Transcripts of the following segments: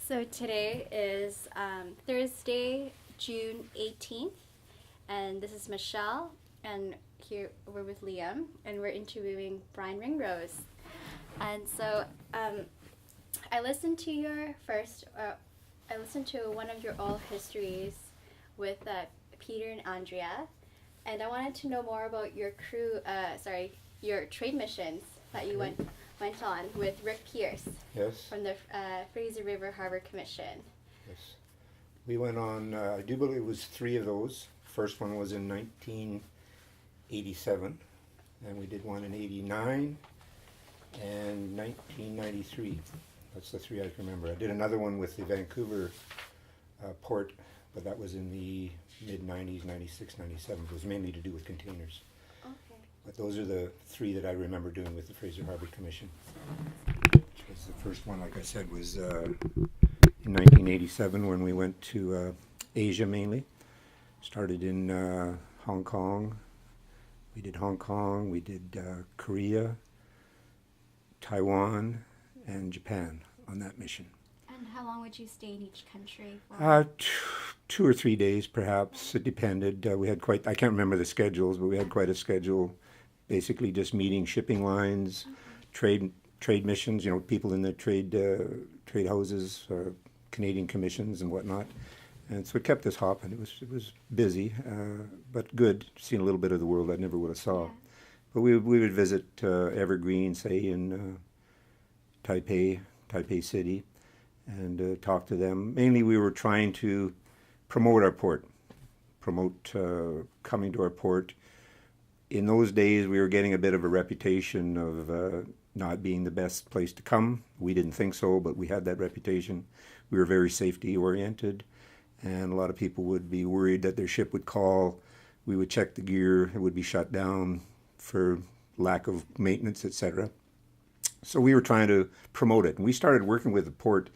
So today is Thursday, June 18th, and this is Michelle, and here we're with Liam, and we're interviewing Brian Ringrose. And so I listened to I listened to one of your old histories with Peter and Andrea, and I wanted to know more about your your trade missions that you went on with Rick Pierce. Yes. From the Fraser River Harbor Commission. Yes. We went on, I do believe it was 3 of those. First one was in 1987, and we did one in 89 and 1993. That's the 3 I can remember. I did another one with the Vancouver port, but that was in the mid-90s, 96, 97. It was mainly to do with containers. Okay. But those are the 3 that I remember doing with the Fraser Harbor Commission. Which was the first one, like I said, was in 1987 when we went to Asia mainly. Started in Hong Kong. We did Hong Kong, we did Korea, Taiwan, and Japan on that mission. And how long would you stay in each country for? 2 or 3 days perhaps, it depended. We had quite, I can't remember the schedules, but we had quite a schedule. Basically just meeting shipping lines, trade missions, people in the trade houses, Canadian commissions and whatnot. And so it kept us hopping. It was busy, but good. Seeing a little bit of the world I never would have saw. Yeah. But we would visit Evergreen, say in Taipei City, and talk to them. Mainly we were trying to promote our port, coming to our port. In those days, we were getting a bit of a reputation of not being the best place to come. We didn't think so, but we had that reputation. We were very safety-oriented, and a lot of people would be worried that their ship would call. We would check the gear. It would be shut down for lack of maintenance, etc. So we were trying to promote it. And we started working with the port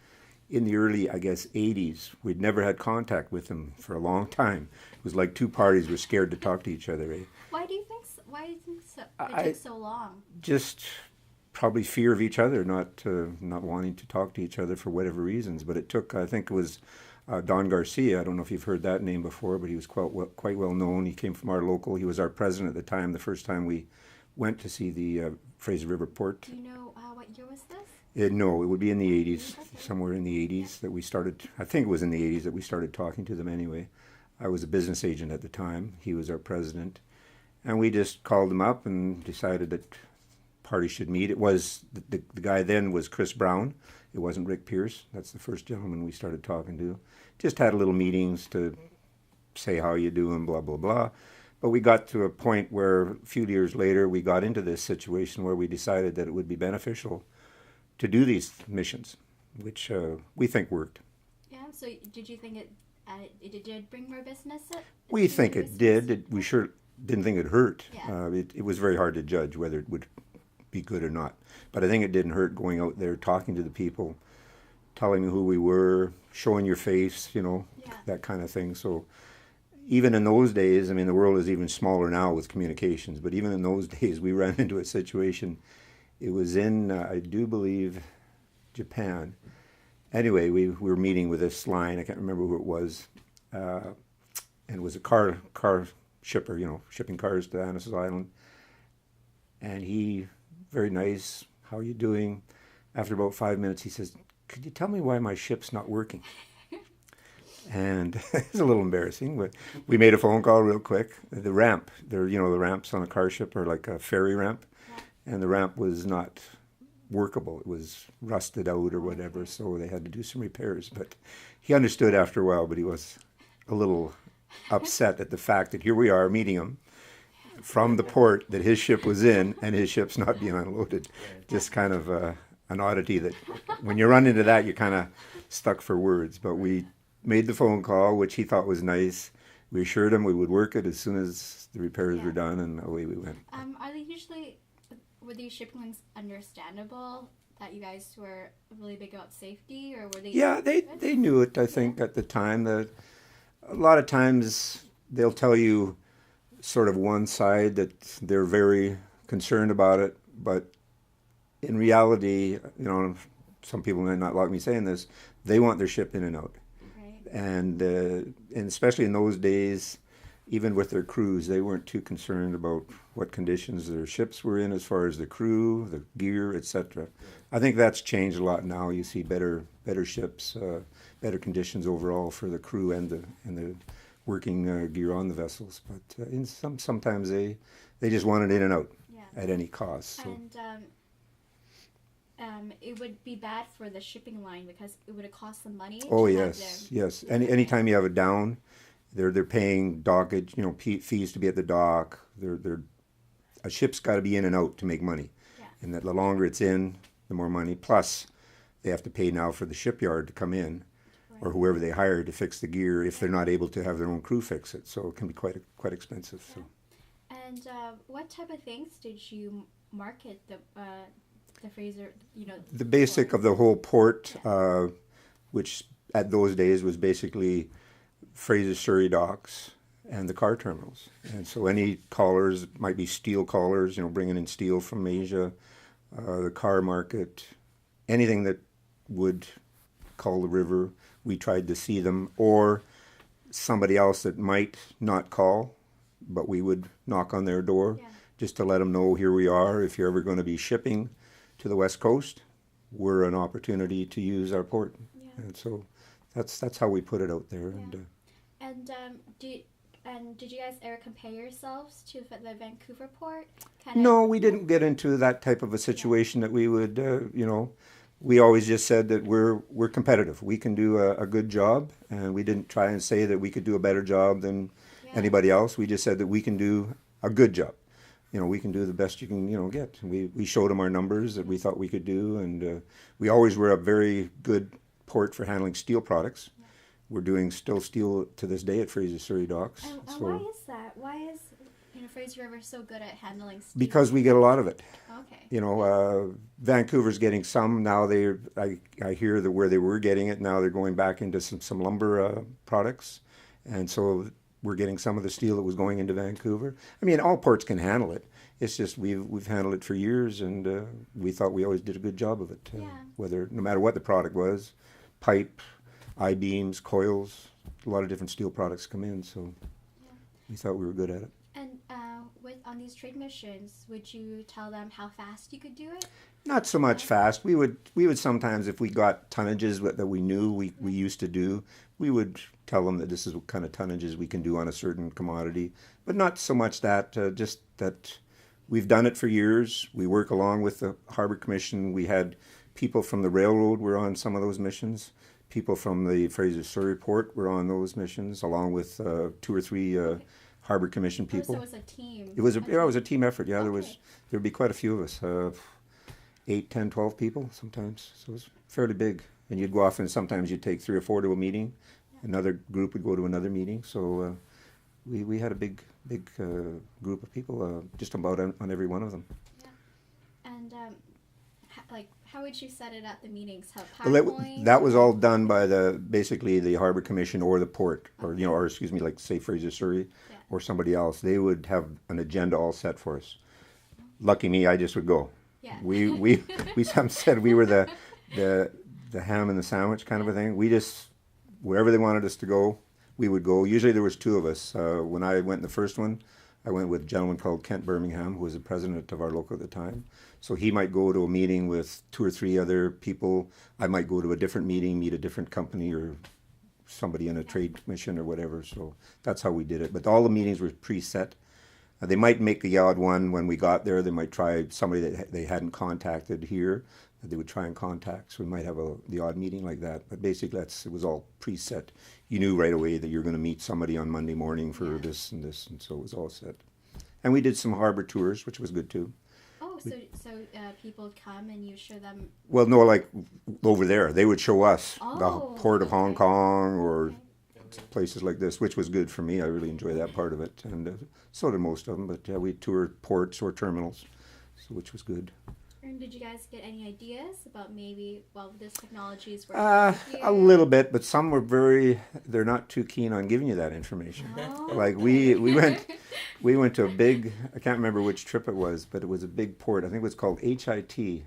in the early, 80s. We'd never had contact with them for a long time. It was like 2 parties were scared to talk to each other. Why do you think so? It took so long? Just probably fear of each other, not wanting to talk to each other for whatever reasons. But it took, I think it was Don Garcia. I don't know if you've heard that name before, but he was quite well known. He came from our local. He was our president at the time, the first time we went to see the Fraser River Port. Do you know what year was this? No, it would be in the 80s, somewhere in the 80s that we started. I think it was in the 80s that we started talking to them anyway. I was a business agent at the time. He was our president. And we just called them up and decided that parties should meet. It was, the guy then was Chris Brown. It wasn't Rick Pierce. That's the first gentleman we started talking to. Just had a little meetings to say how you doing, blah, blah, blah. But we got to a point where a few years later we got into this situation where we decided that it would be beneficial to do these missions, which we think worked. Yeah, so did you think it did bring more business? We think it did. We sure didn't think it hurt. Yeah. It was very hard to judge whether it would be good or not. But I think it didn't hurt going out there, talking to the people, telling them who we were, showing your face, that kind of thing. So even in those days, the world is even smaller now with communications, but even in those days we ran into a situation. It was in, I do believe, Japan. Anyway, we were meeting with this line. I can't remember who it was. And it was a car shipper, shipping cars to Annis Island. And he, very nice, how are you doing? After about 5 minutes, he says, could you tell me why my ship's not working? And it's a little embarrassing, but we made a phone call real quick. The ramp, the ramps on a car ship are like a ferry ramp. And the ramp was not workable. It was rusted out or whatever, so they had to do some repairs. But he understood after a while, but he was a little upset at the fact that here we are meeting him from the port that his ship was in, and his ship's not being unloaded. Just kind of an oddity that when you run into that, you're kind of stuck for words. But we made the phone call, which he thought was nice. We assured him we would work it as soon as the repairs were done, and away we went. Were these shipping lines understandable that you guys were really big about safety, or were they? Yeah, they knew it, I think, at the time. A lot of times they'll tell you sort of one side that they're very concerned about it, but in reality, some people might not like me saying this, they want their ship in and out. Right. And especially in those days, even with their crews, they weren't too concerned about what conditions their ships were in as far as the crew, the gear, etc. I think that's changed a lot now. You see better ships, better conditions overall for the crew and the working gear on the vessels. But in sometimes they just want it in and out at any cost. So. And it would be bad for the shipping line because it would cost them money. Oh to yes, yes. Anytime you have a down, they're paying dockage, fees to be at the dock. A ship's got to be in and out to make money, and that the longer it's in, the more money. Plus, they have to pay now for the shipyard to come in, or whoever they hire to fix the gear if they're not able to have their own crew fix it. So it can be quite expensive. So. And what type of things did you market the Fraser? The basic port? of the whole port, which at those days was basically Fraser Surrey docks and the car terminals. And so any collars, might be steel collars, bringing in steel from Asia, the car market, anything that would call the river, we tried to see them, or somebody else that might not call, but we would knock on their door just to let them know, here we are. If you're ever going to be shipping to the West Coast, we're an opportunity to use our port. And so that's how we put it out there. And did you guys ever compare yourselves to the Vancouver port? No, we didn't get into that type of a situation that we would, we always just said that we're competitive. We can do a good job, and we didn't try and say that we could do a better job than anybody else. We just said that we can do a good job. We can do the best you can, get. We showed them our numbers that we thought we could do, and we always were a very good port for handling steel products. We're doing still steel to this day at Fraser Surrey docks. And why is that? Why is Fraser River so good at handling steel? Because we get a lot of it. Okay. Vancouver's getting some now. I hear that where they were getting it now they're going back into some lumber products, and so we're getting some of the steel that was going into Vancouver. I mean, all ports can handle it. It's just we've handled it for years, and we thought we always did a good job of it. No matter what the product was, pipe, I-beams, coils, a lot of different steel products come in, so we thought we were good at it. And on these trade missions, would you tell them how fast you could do it? Not so much fast. We would sometimes, if we got tonnages that we knew we used to do, we would tell them that this is what kind of tonnages we can do on a certain commodity. But not so much that, just that we've done it for years. We work along with the Harbor Commission. We had people from the railroad were on some of those missions. People from the Fraser Surrey Port were on those missions, along with 2 or 3 Harbor Commission people. So it was a team. It was a team effort. Yeah, there'd be quite a few of us, 8, 10, 12 people sometimes. So it was fairly big. And you'd go off, and sometimes you'd take 3 or 4 to a meeting. Another group would go to another meeting. So we had a big group of people, just about on every one of them. Yeah. And how would you set it at the meetings? That was all done by basically the Harbor Commission or the port, or excuse me, like say Fraser Surrey or somebody else. They would have an agenda all set for us. Lucky me, I just would go. Yeah. We some said we were the ham and the sandwich kind of a thing. We just, wherever they wanted us to go, we would go. Usually there was 2 of us. When I went in the first one, I went with a gentleman called Kent Birmingham, who was the president of our local at the time. So he might go to a meeting with 2 or 3 other people. I might go to a different meeting, meet a different company or somebody in a trade commission or whatever. So that's how we did it. But all the meetings were preset. They might make the odd one when we got there. They might try somebody that they hadn't contacted here that they would try and contact. So we might have the odd meeting like that. But basically, it was all preset. You knew right away that you're going to meet somebody on Monday morning for this, and so it was all set. And we did some harbor tours, which was good too. Oh, so people come and you show them? Well, no, like over there. They would show us the Oh, Port of Hong Kong or Okay. places like this, which was good for me. I really enjoyed that part of it, and so did most of them. But we toured ports or terminals, which was good. And did you guys get any ideas about maybe, this technology is working here? A little bit, but some they're not too keen on giving you that information. Oh. Like we went to a big, I can't remember which trip it was, but it was a big port. I think it was called HIT,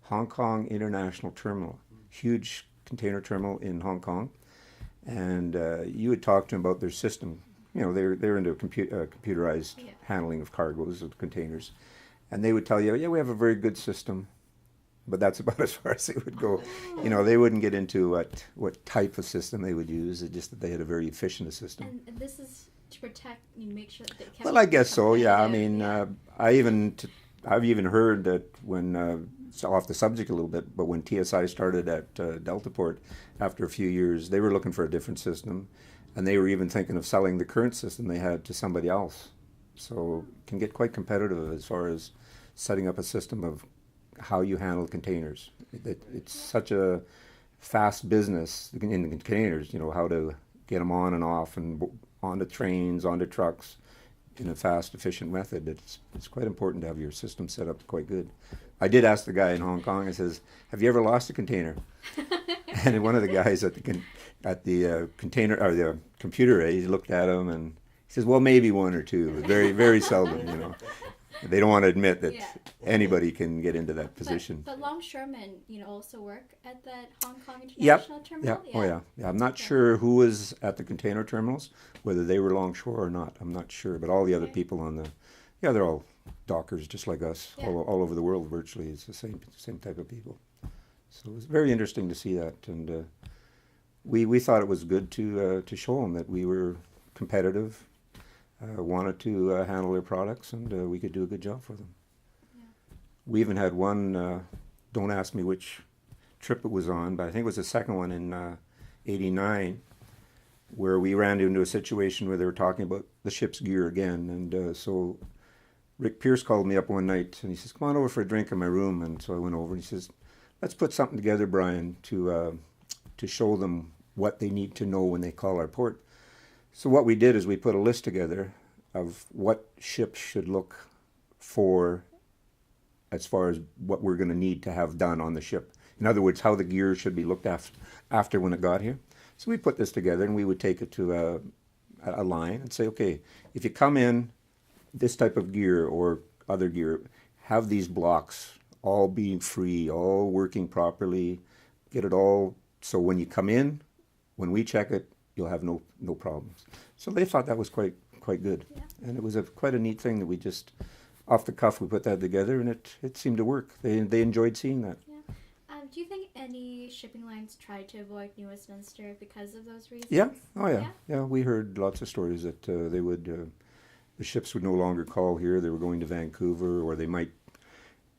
Hong Kong International Terminal, huge container terminal in Hong Kong. And you would talk to them about their system. You know, they're into computerized handling of cargoes, of containers. And they would tell you, yeah, we have a very good system. But that's about as far as they would go. You know, they wouldn't get into what type of system they would use. It's just that they had a very efficient system. And this is to protect, you make sure that they kept. Well, I guess so. Yeah. I mean, I've even heard that when it's off the subject a little bit, but when TSI started at Deltaport, after a few years, they were looking for a different system, and they were even thinking of selling the current system they had to somebody else. So it can get quite competitive as far as setting up a system of how you handle containers. It's such a fast business in the containers, you know, how to get them on and off and onto trains, onto trucks in a fast, efficient method. It's quite important to have your system set up quite good. I did ask the guy in Hong Kong, I says, have you ever lost a container? And one of the guys at the container, or the computer, he looked at him and he says, well, maybe one or two, very, very seldom, you know. They don't want to admit that anybody can get into that position. But longshoremen, you know, also work at that Hong Kong International Terminal? Yeah. Oh, yeah. I'm not sure who was at the container terminals, whether they were longshore or not. I'm not sure. But all the other people on they're all dockers just like us, all over the world virtually. It's the same type of people. So it was very interesting to see that. And we thought it was good to show them that we were competitive, wanted to handle their products, and we could do a good job for them. Yeah. We even had one, don't ask me which trip it was on, but I think it was the second one in '89, where we ran into a situation where they were talking about the ship's gear again. And so Rick Pierce called me up one night, and he says, come on over for a drink in my room. And so I went over, and he says, let's put something together, Brian, to show them what they need to know when they call our port. So what we did is we put a list together of what ships should look for as far as what we're going to need to have done on the ship. In other words, how the gear should be looked after when it got here. So we put this together, and we would take it to a line and say, okay, if you come in this type of gear or other gear, have these blocks all being free, all working properly, get it all, so when you come in, when we check it, you'll have no problems. So they thought that was quite good. Yeah. And it was quite a neat thing that we just, off the cuff, we put that together, and it seemed to work. They enjoyed seeing that. Yeah. Do you think any shipping lines tried to avoid New Westminster because of those reasons? Yeah. Oh, yeah. Yeah, we heard lots of stories that they would, the ships would no longer call here. They were going to Vancouver, or they might,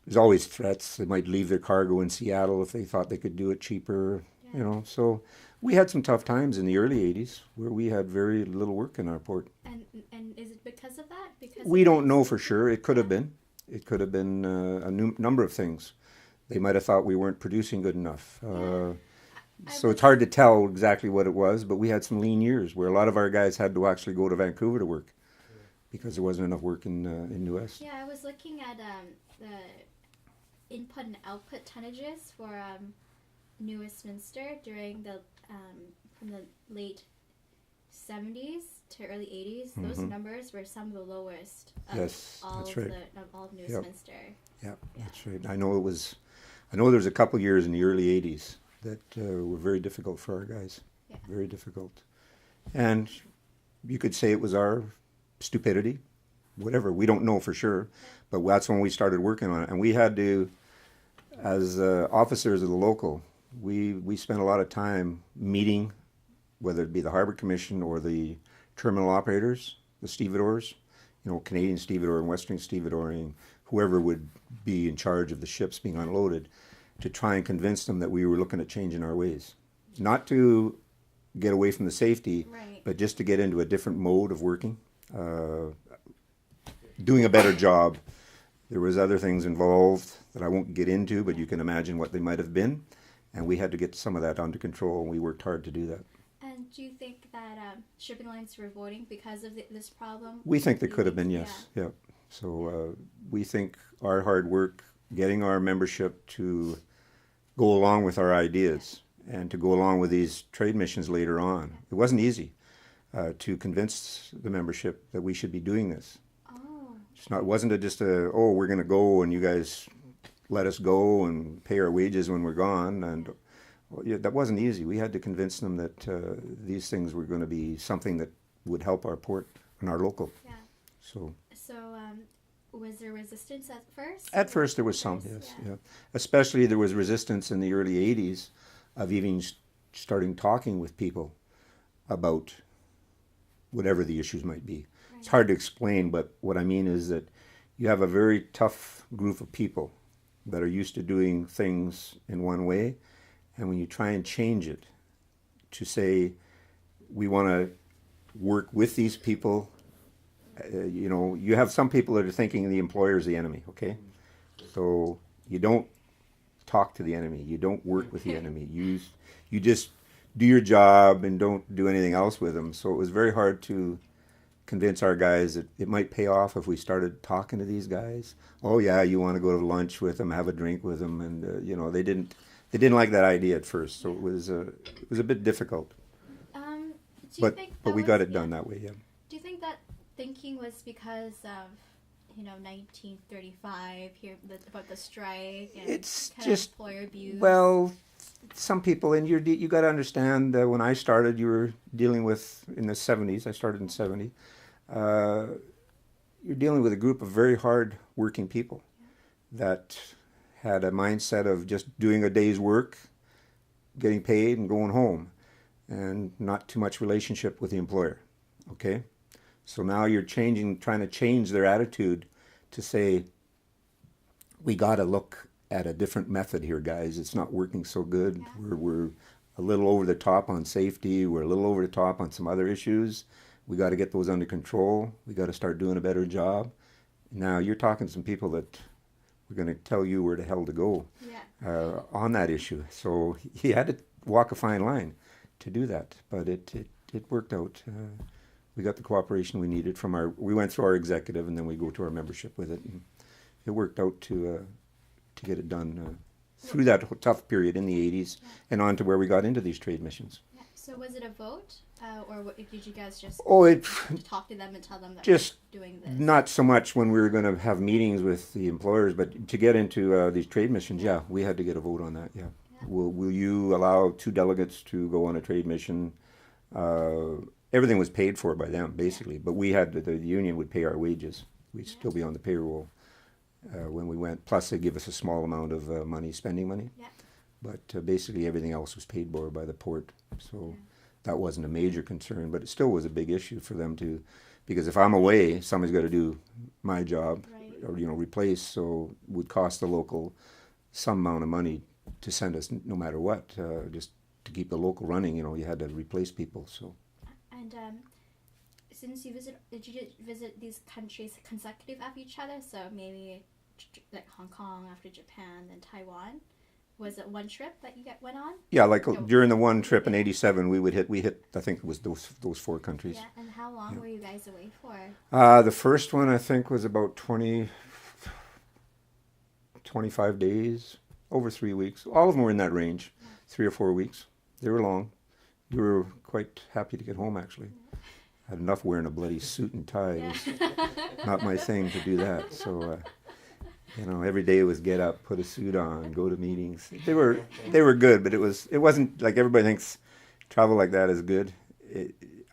there's always threats. They might leave their cargo in Seattle if they thought they could do it cheaper, you know. So we had some tough times in the early 80s where we had very little work in our port. And is it because of that? We don't know for sure. It could have been. It could have been a number of things. They might have thought we weren't producing good enough. So it's hard to tell exactly what it was, but we had some lean years where a lot of our guys had to actually go to Vancouver to work because there wasn't enough work in the West. Yeah, I was looking at the input and output tonnages for New Westminster during the from the late 70s to early 80s. Mm-hmm. Those numbers were some of the lowest of all of New Westminster. Yeah, that's right. I know there was a couple years in the early 80s that were very difficult for our guys. Yeah. Very difficult. And you could say it was our stupidity, whatever. We don't know for sure, but that's when we started working on it. And we had to, as officers of the local, we spent a lot of time meeting, whether it be the Harbour Commission or the terminal operators, the stevedores, you know, Canadian stevedore and Western stevedoring, whoever would be in charge of the ships being unloaded, to try and convince them that we were looking at changing our ways. Not to get away from the safety, but just to get into a different mode of working, doing a better job. There was other things involved that I won't get into, but you can imagine what they might have been. And we had to get some of that under control, and we worked hard to do that. And do you think that shipping lines were avoiding because of this problem? We think they could have been, yes. Yeah. So we think our hard work, getting our membership to go along with our ideas and to go along with these trade missions later on, it wasn't easy to convince the membership that we should be doing this. Oh. It wasn't we're going to go and you guys let us go and pay our wages when we're gone. And well, yeah, that wasn't easy. We had to convince them that these things were going to be something that would help our port and our local. Yeah. So was there resistance at first? at first there was some, yes, yeah. Especially there was resistance in the early 80s of even starting talking with people about whatever the issues might be. Right. It's hard to explain, but what I mean is that you have a very tough group of people that are used to doing things in one way, and when you try and change it to say, we want to work with these people, you have some people that are thinking the employer is the enemy, okay? So you don't talk to the enemy. You don't work with the enemy. You just do your job and don't do anything else with them. So it was very hard to convince our guys that it might pay off if we started talking to these guys. Oh yeah, you want to go to lunch with them, have a drink with them, and they didn't like that idea at first. So it was a bit difficult. But we got it done that way. Yeah. Do you think that thinking was because of 1935 here about the strike and it's kind just of employer abuse? Well, some people, and you got to understand that when I started, you were dealing with in the 70s. I started in 70. You're dealing with a group of very hard working people that had a mindset of just doing a day's work, getting paid, and going home, and not too much relationship with the employer. Okay, so now you're trying to change their attitude to say, we got to look at a different method here, guys. It's not working so good. Yeah. We're a little over the top on safety. We're a little over the top on some other issues. We got to get those under control. We got to start doing a better job. Now you're talking to some people that we're going to tell you where the hell to go on that issue. So he had to walk a fine line to do that, but it worked out. We got the cooperation we needed from we went through our executive, and then we go to our membership with it. And it worked out to get it done through that tough period in the 80s and on to where we got into these trade missions. Yeah. So was it a vote, or did you guys just talk to them and tell them that just we're doing this? Not so much when we were going to have meetings with the employers, but to get into these trade missions, we had to get a vote on that. Yeah. Will you allow 2 delegates to go on a trade mission? Everything was paid for by them, basically, but we had the union would pay our wages. We'd still be on the payroll when we went. Plus, they give us a small amount of spending money. Yeah. But basically, everything else was paid for by the port. So that wasn't a major concern, but it still was a big issue for them because if I'm away, somebody's got to do my job, or replace. So it would cost the local some amount of money to send us no matter what, just to keep the local running. You had to replace people. So. And since did you visit these countries consecutive after each other? So maybe like Hong Kong after Japan, then Taiwan. Was it one trip that you went on? Yeah, during the one trip in '87, we hit. I think it was those 4 countries. Yeah, and how long were you guys away for? The first one I think was about 25 days, over 3 weeks. All of them were in that range, 3 or 4 weeks. They were long. We were quite happy to get home, actually. I had enough wearing a bloody suit and tie. It was not my thing to do that. So, every day was get up, put a suit on, go to meetings. They were good, but it wasn't like everybody thinks travel like that is good.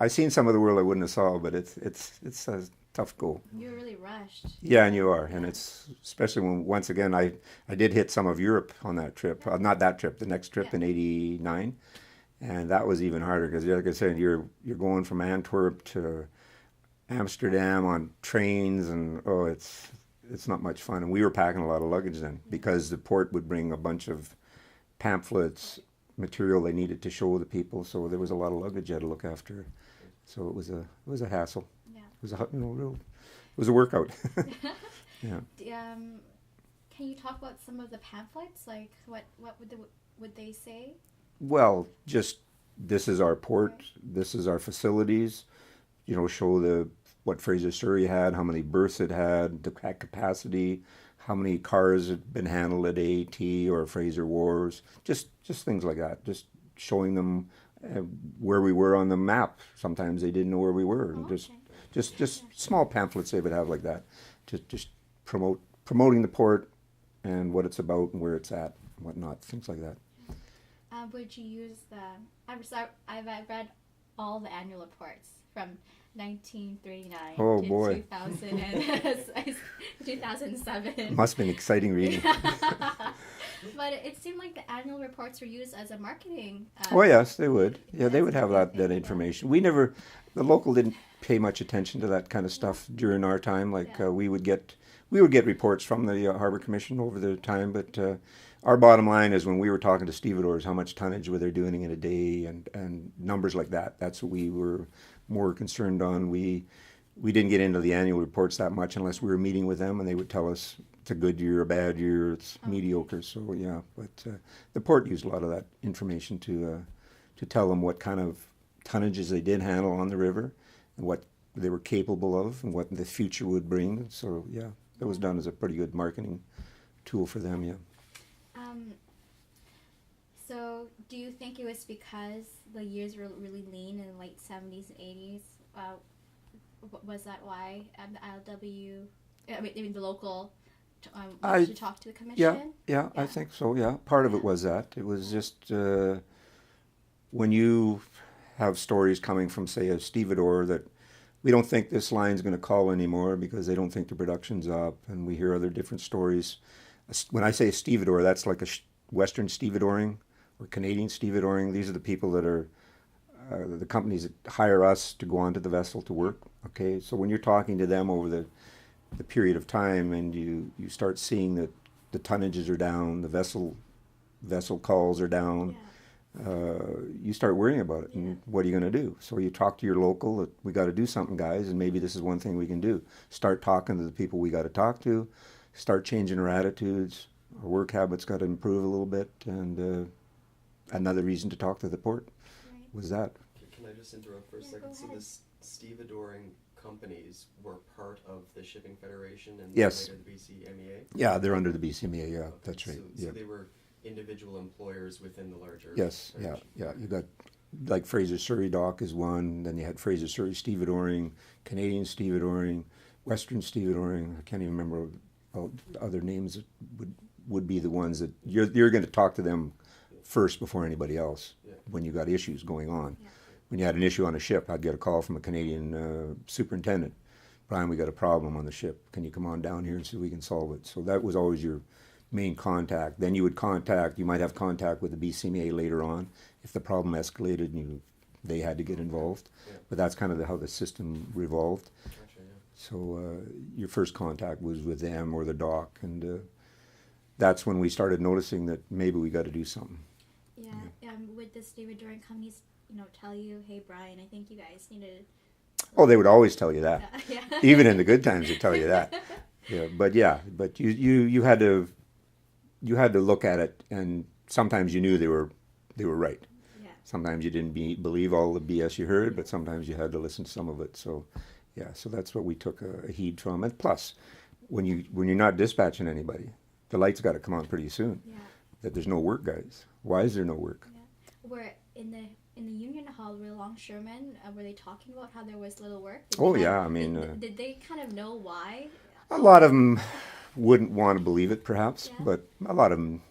I've seen some of the world I wouldn't have saw, but it's a tough go. You were really rushed. Yeah, and you are, and it's especially when once again I did hit some of Europe on that trip. Not that trip, the next trip in '89. And that was even harder because, like I said, you're going from Antwerp to Amsterdam on trains, and it's not much fun. And we were packing a lot of luggage then because the port would bring a bunch of pamphlets, material they needed to show the people. So there was a lot of luggage I had to look after. So it was a hassle. Yeah. It was a workout. Yeah. Can you talk about some of the pamphlets? Like what would they say? Well, just this is our port, this is our facilities, show what Fraser Surrey had, how many berths it had, the capacity, how many cars had been handled at AAT or Fraser Wharves, just things like that, just showing them where we were on the map. Sometimes they didn't know where we were, and just small pamphlets they would have like that, just promoting the port, and what it's about and where it's at and whatnot, things like that. Would you use I've read all the annual reports from 1939 Oh, to boy. 2000 and 2007. Must have been exciting reading. But it seemed like the annual reports were used as a marketing. Oh yes, they would. Yeah, they would have that information. The local didn't pay much attention to that kind of stuff during our time. Like we would get reports from the Harbor Commission over the time, but our bottom line is when we were talking to stevedores, how much tonnage were they doing in a day and numbers like that. That's what we were more concerned on. We didn't get into the annual reports that much unless we were meeting with them and they would tell us it's a good year, a bad year, it's mediocre. So yeah, but the port used a lot of that information to tell them what kind of tonnages they did handle on the river and what they were capable of and what the future would bring. So yeah, that was done as a pretty good marketing tool for them. Yeah. So do you think it was because the years were really lean in the late 70s and 80s? Was that why the ILW, I mean the local, to talk to the commission? Yeah, I think so, yeah. Part of it was that. It was just when you have stories coming from, say, a stevedore that we don't think this line's going to call anymore because they don't think the production's up, and we hear other different stories. When I say a stevedore, that's like a Western stevedoring or Canadian stevedoring. These are the people that are the companies that hire us to go onto the vessel to work. Okay, so when you're talking to them over the period of time and you start seeing that the tonnages are down, the vessel calls are down, you start worrying about it. And what are you going to do? So you talk to your local that we got to do something, guys, and maybe this is one thing we can do. Start talking to the people we got to talk to, start changing our attitudes. Our work habits got to improve a little bit, and another reason to talk to the port was that. Can I just interrupt for a second? So the stevedoring companies were part of the Shipping Federation and Yes. later the BCMEA? Yeah, they're under the BCMA, yeah, Okay, that's right. So Yeah. they were individual employers within the larger Yes, federation. yeah. You got, like Fraser Surrey Dock is one, then you had Fraser Surrey Stevedoring, Canadian Stevedoring, Western Stevedoring. I can't even remember other names that would be the ones that you're going to talk to them first before anybody else when you got issues going on. Yeah. When you had an issue on a ship, I'd get a call from a Canadian superintendent. Brian, we got a problem on the ship. Can you come on down here and see if we can solve it? So that was always your main contact. Then you might have contact with the BCMA later on if the problem escalated and they had to get involved. Yeah. But that's kind of how the system revolved. Gotcha, yeah. So your first contact was with them or the dock, and that's when we started noticing that maybe we got to do something. Yeah. Would the stevedoring companies, tell you, hey Brian, I think you guys need to. Oh, they would always tell you that. Yeah. Even in the good times, they tell you that. But you had to look at it, and sometimes you knew they were right. Yeah. Sometimes you didn't believe all the BS you heard, but sometimes you had to listen to some of it. So, so that's what we took a heed from. And plus, when you're not dispatching anybody, the lights got to come on pretty soon. Yeah. That there's no work, guys. Why is there no work? Yeah. Where in the Union Hall, were longshoremen, were they talking about how there was little work? Did they kind of know why? A lot of them wouldn't want to believe it, perhaps, but a lot of them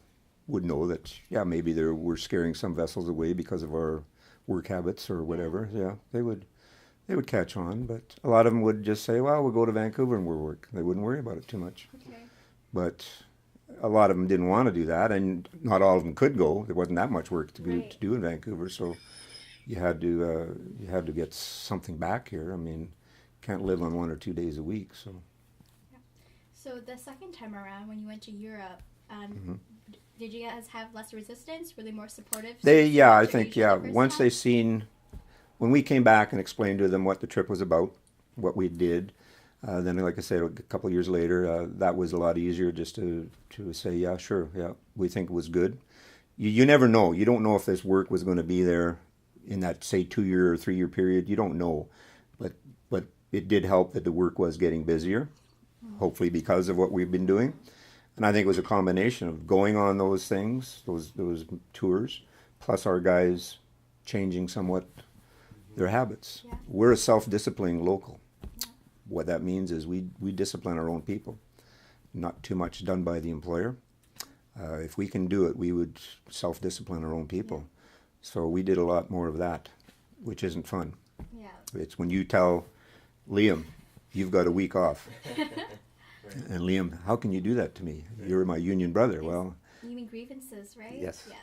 would know that, maybe we're scaring some vessels away because of our work habits or whatever. Yeah, they would catch on, but a lot of them would just say, well, we'll go to Vancouver and we'll work. They wouldn't worry about it too much. Okay. But a lot of them didn't want to do that, and not all of them could go. There wasn't that much work to do in Vancouver, so you had to get something back here. I mean, can't live on 1 or 2 days a week, so. So the second time around, when you went to Europe, did you guys have less resistance? Were they more supportive? I think once they seen, when we came back and explained to them what the trip was about, what we did, then, like I said, a couple of years later, that was a lot easier just to say, yeah, sure, yeah, we think it was good. You never know. You don't know if this work was going to be there in that, say, 2-year or 3-year period. You don't know. But it did help that the work was getting busier, hopefully because of what we've been doing. And I think it was a combination of going on those things, those tours, plus our guys changing somewhat their habits. Yeah. We're a self-disciplining local. What that means is we discipline our own people. not too much done by the employer. If we can do it, we would self-discipline our own people. So we did a lot more of that, which isn't fun. Yeah. It's when you tell Liam, you've got a week off. And Liam, how can you do that to me? You're my union brother. Well, You mean grievances, right? Yes. Yeah.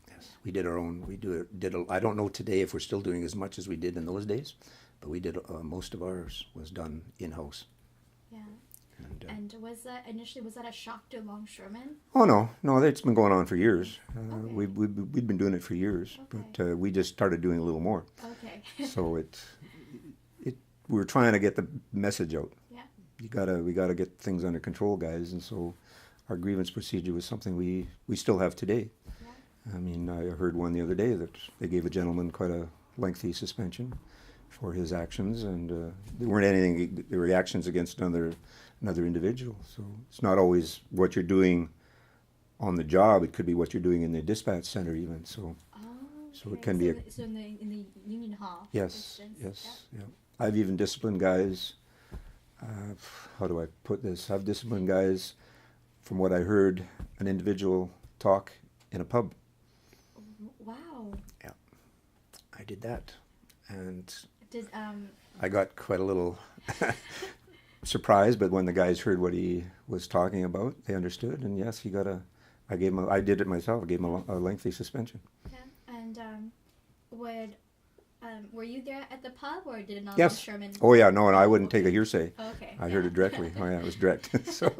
yes, we did our own. I don't know today if we're still doing as much as we did in those days, but we did most of ours was done in-house. Yeah. And, And was that a shock to longshoremen? oh no, it's been going on for years. Okay. We've been doing it for years, Okay. but we just started doing a little more. Okay. So we're trying to get the message out. Yeah. We gotta get things under control, guys. And so our grievance procedure was something we still have today. Yeah. I mean, I heard one the other day that they gave a gentleman quite a lengthy suspension for his actions, and there weren't anything. There were actions against another individual. So it's not always what you're doing on the job. It could be what you're doing in the dispatch center, even. So Oh. So it can be so in the union hall. yes, for instance. yes, yeah. I've even disciplined guys. How do I put this? I've disciplined guys from what I heard an individual talk in a pub. Wow. Yeah, I did that, and Did I got quite a little surprised. But when the guys heard what he was talking about, they understood. And yes, he got I did it myself. I gave him a lengthy suspension. yeah, and were you there at the pub, or did another Yes. Sherman? Oh yeah, no, and I wouldn't take a hearsay. Okay. I heard it directly. Oh yeah, it was direct. So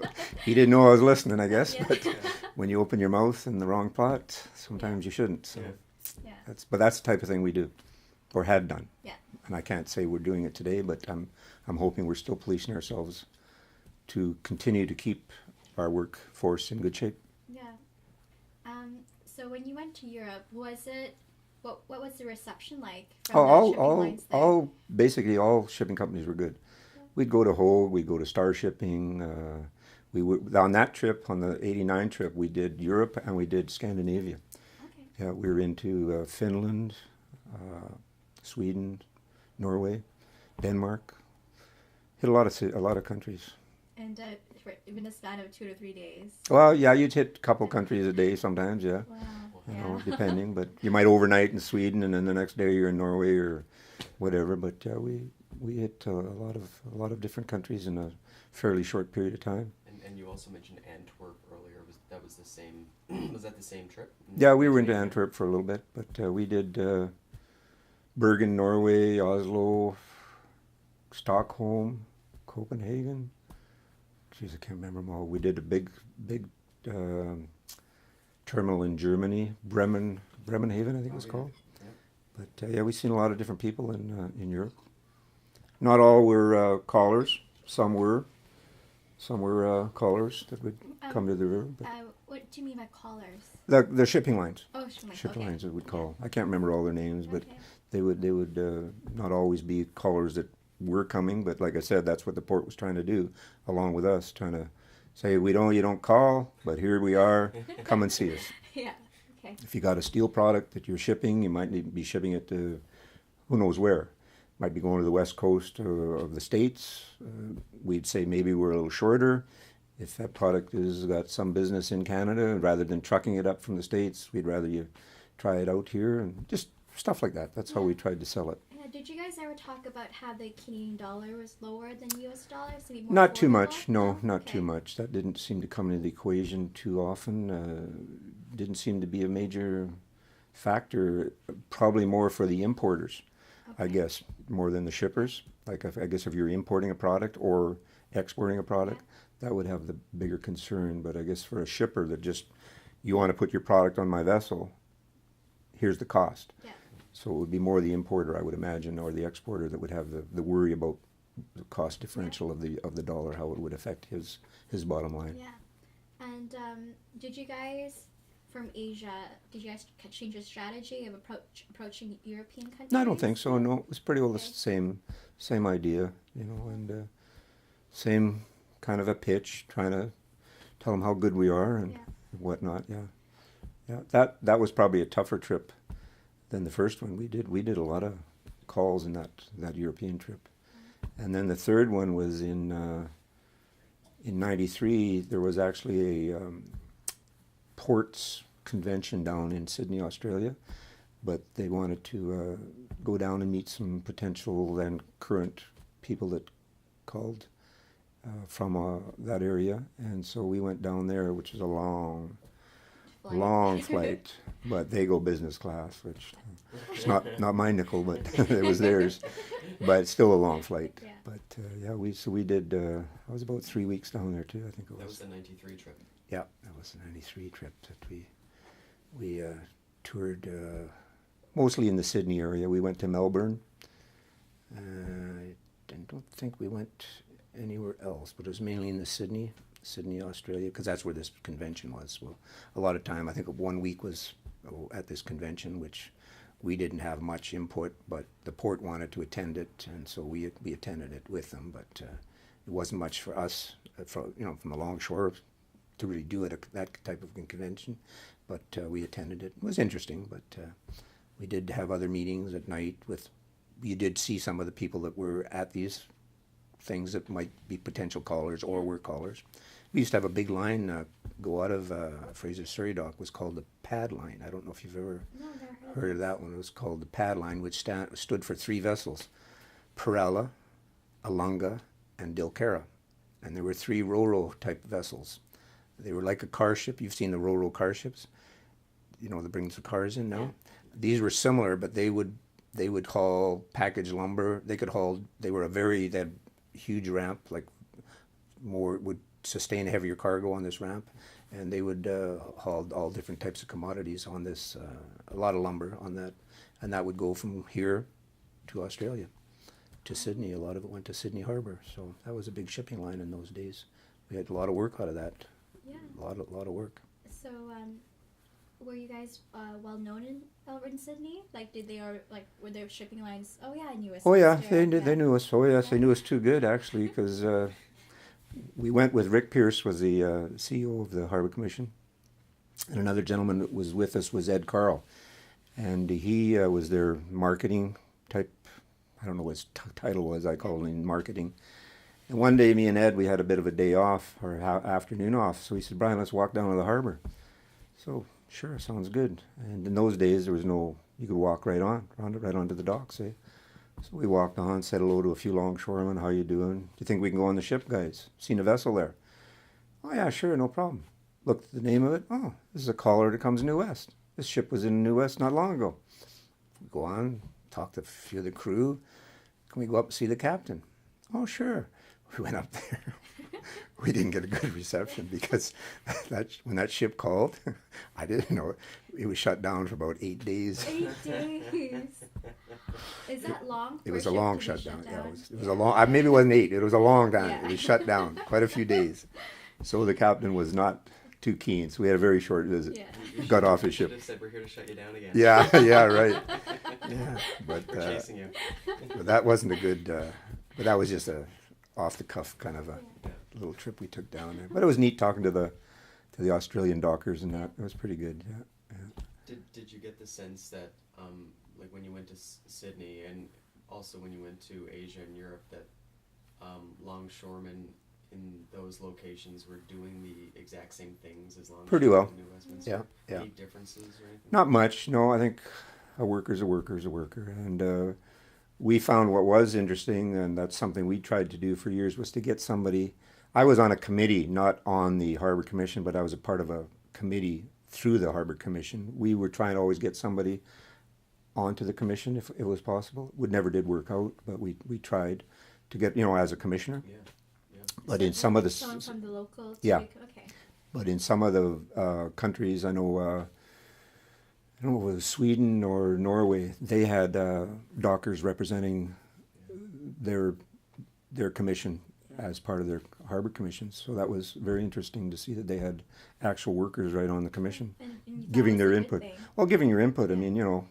he didn't know I was listening, I guess. Yeah. But when you open your mouth in the wrong pot, sometimes you shouldn't. So Yeah. that's the type of thing we do, or had done. Yeah. And I can't say we're doing it today, but I'm hoping we're still policing ourselves to continue to keep our workforce in good shape. Yeah. So when you went to Europe, what was the reception like from the shipping lines there? Basically all shipping companies were good. Yeah. We'd go to Hogue, we'd go to Star Shipping. We would, on that trip, on the '89 trip, we did Europe and we did Scandinavia. Okay. Yeah, we were into Finland, Sweden, Norway, Denmark. Hit a lot of countries. And in a span of 2 to 3 days. Well, yeah, you'd hit a couple countries a day sometimes, yeah. Wow. You Yeah. know, depending. But you might overnight in Sweden, and then the next day you're in Norway or whatever. But we hit a lot of different countries in a fairly short period of time. And you also mentioned Antwerp earlier. Was the same? Was that the same trip? Yeah, we were into Antwerp for a little bit, but we did Bergen, Norway, Oslo, Stockholm, Copenhagen. Jeez, I can't remember them all. We did a big terminal in Germany, Bremenhaven, I think it was called. Yeah. But yeah, we've seen a lot of different people in Europe. Not all were callers. Some were callers that would come to the river. But What do you mean by callers? the shipping lines. Oh, shipping lines. Shipping Okay. lines, it would call. I can't remember all their names, but Okay. they would not always be callers that were coming. But like I said, that's what the port was trying to do, along with us, trying to say you don't call, but here we are. Come and see us. Yeah. Okay. If you got a steel product that you're shipping, you might need to be shipping it to who knows where. Might be going to the west coast of the States. We'd say maybe we're a little shorter. If that product has got some business in Canada, rather than trucking it up from the States, we'd rather you try it out here, and just stuff like that. That's how we tried to sell it. Yeah. Did you guys ever talk about how the Canadian dollar was lower than U.S. dollars? To be more Not too affordable? much, no, not Okay. too much. That didn't seem to come into the equation too often. Didn't seem to be a major factor, probably more for the importers, I Okay. guess, more than the shippers. Like, I guess if you're importing a product or exporting a product, that would have the bigger concern. But I guess for a shipper that just, you want to put your product on my vessel, here's the cost. Yeah. So it would be more the importer, I would imagine, or the exporter that would have the worry about the cost differential of the dollar, how it would affect his bottom line. Yeah. And did you guys from Asia? Did you guys change your strategy of approaching European countries? No, I don't think so. No, it was pretty well the Okay. same idea, you know, and same kind of a pitch, trying to tell them how good we are and Yeah. whatnot. Yeah, yeah. That was probably a tougher trip than the first one. We did a lot of calls in that European trip, and then the third one was in in '93 there was actually a ports convention down in Sydney, Australia, but they wanted to go down and meet some potential and current people that called from that area, and so we went down there, which was a long flight, but they go business class, which it's not my nickel, but it was theirs. But it's still a long flight. Yeah. But yeah, we did. I was about 3 weeks down there too. I think it was. That was the '93 trip. Yeah, that was the '93 trip that we toured mostly in the Sydney area. We went to Melbourne. I don't think we went anywhere else, but it was mainly in the Sydney, Australia, because that's where this convention was. Well, a lot of time, I think 1 week was at this convention, which we didn't have much input, but the port wanted to attend it, and so we attended it with them. But it wasn't much for us, from the longshore, to really do it that type of convention. But we attended it. It was interesting, but we did have other meetings at night with. You did see some of the people that were at these things that might be potential callers or were callers. We used to have a big line go out of Fraser Surrey Dock. It was called the Pad Line. I don't know if you've ever heard of that one. It was called the Pad Line, which stood for 3 vessels: Perella, Alunga, and Dilkara. And there were 3 ro-ro type vessels. They were like a car ship. You've seen the ro-ro car ships, that brings the cars in now. These were similar, but they would haul package lumber. They had huge ramp, like would sustain a heavier cargo on this ramp, and they would haul all different types of commodities on this, a lot of lumber on that, and that would go from here to Australia, to Sydney. A lot of it went to Sydney Harbour, so that was a big shipping line in those days. We had a lot of work out of that. Yeah. A lot of work. So, were you guys well known in Sydney? Like, were there shipping lines? Oh yeah, I knew us. Oh yeah, they knew us. Oh yes, they knew us too good actually, because we went with Rick Pierce, was the CEO of the Harbour Commission, and another gentleman that was with us was Ed Carl, and he was their marketing type. I don't know what his title was. I called him marketing. And one day, me and Ed, we had a bit of a day off, or afternoon off. So he said, "Brian, let's walk down to the harbour." So sure, sounds good. And in those days, there was you could walk right onto the docks, eh? So we walked on, said hello to a few longshoremen. "How you doing? Do you think we can go on the ship, guys? Seen a vessel there?" "Oh yeah, sure, no problem." Looked at the name of it. "Oh, this is a caller that comes New West. This ship was in New West not long ago." We go on, talk to a few of the crew. "Can we go up and see the captain?" "Oh sure." We went up there. We didn't get a good reception because when that ship called, I didn't know it was shut down for about 8 days. 8 days. Is that long? It was a long shutdown. Yeah, it was a long. Maybe it wasn't 8. It was a long time. Yeah. It was shut down quite a few days. So the captain was not too keen. So we had a very short visit. Yeah. Got off his ship. Should have said we're here to shut you down again. Yeah, right. Yeah, but we're chasing you. But that wasn't a good. But that was just a off the cuff kind of a little trip we took down there. But it was neat talking to the Australian dockers and that. It was pretty good. Yeah. Did you get the sense that like when you went to Sydney and also when you went to Asia and Europe that longshoremen in those locations were doing the exact same things as longshoremen Pretty well. in New Westminster? Yeah. Any differences or anything? Not much. No, I think a worker's a worker, and we found what was interesting, and that's something we tried to do for years, was to get somebody. I was on a committee, not on the Harbour Commission, but I was a part of a committee through the Harbour Commission. We were trying to always get somebody onto the commission if it was possible. It never did work out, but we tried to get, as a commissioner. Yeah. But in some of the someone from the locals. Yeah. Okay. But in some of the countries, I know, I don't know if it was Sweden or Norway, they had dockers representing their commission as part of their harbour commissions. So that was very interesting to see that they had actual workers right on the commission, And giving their that's a input. good thing. Well, giving your input, I mean,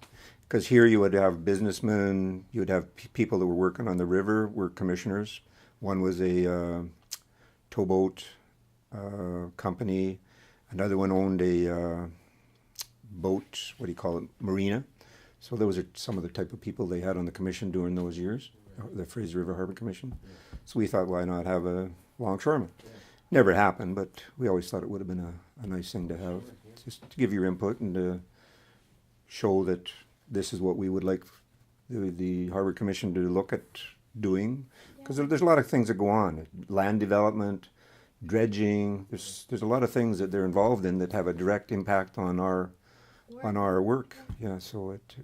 because here you would have businessmen, you would have people that were working on the river were commissioners. One was a towboat company. Another one owned a boat, marina. So those are some of the type of people they had on the commission during those years, the Fraser River Harbour Commission. So we thought, why not have a longshoreman? never happened, but we always thought it would have been a nice thing to have, just to give your input and to show that this is what we would like the Harbor Commission to look at doing, because there's a lot of things that go on, land development, dredging. There's a lot of things that they're involved in that have a direct impact on our work. Yeah, so it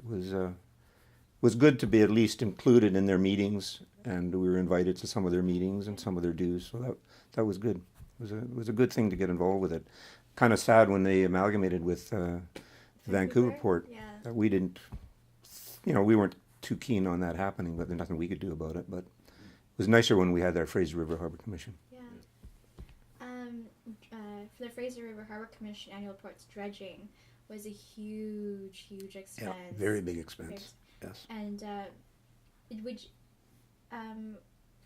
was good to be at least included in their meetings, and we were invited to some of their meetings and some of their dues. So that was good. It was a good thing to get involved with it. Kind of sad when they amalgamated with Vancouver Port. Yeah. That we didn't, we weren't too keen on that happening, but there's nothing we could do about it. But it was nicer when we had our Fraser River Harbor Commission. Yeah. For the Fraser River Harbor Commission annual reports, dredging was a huge expense. Yeah, very big expense. Yes. And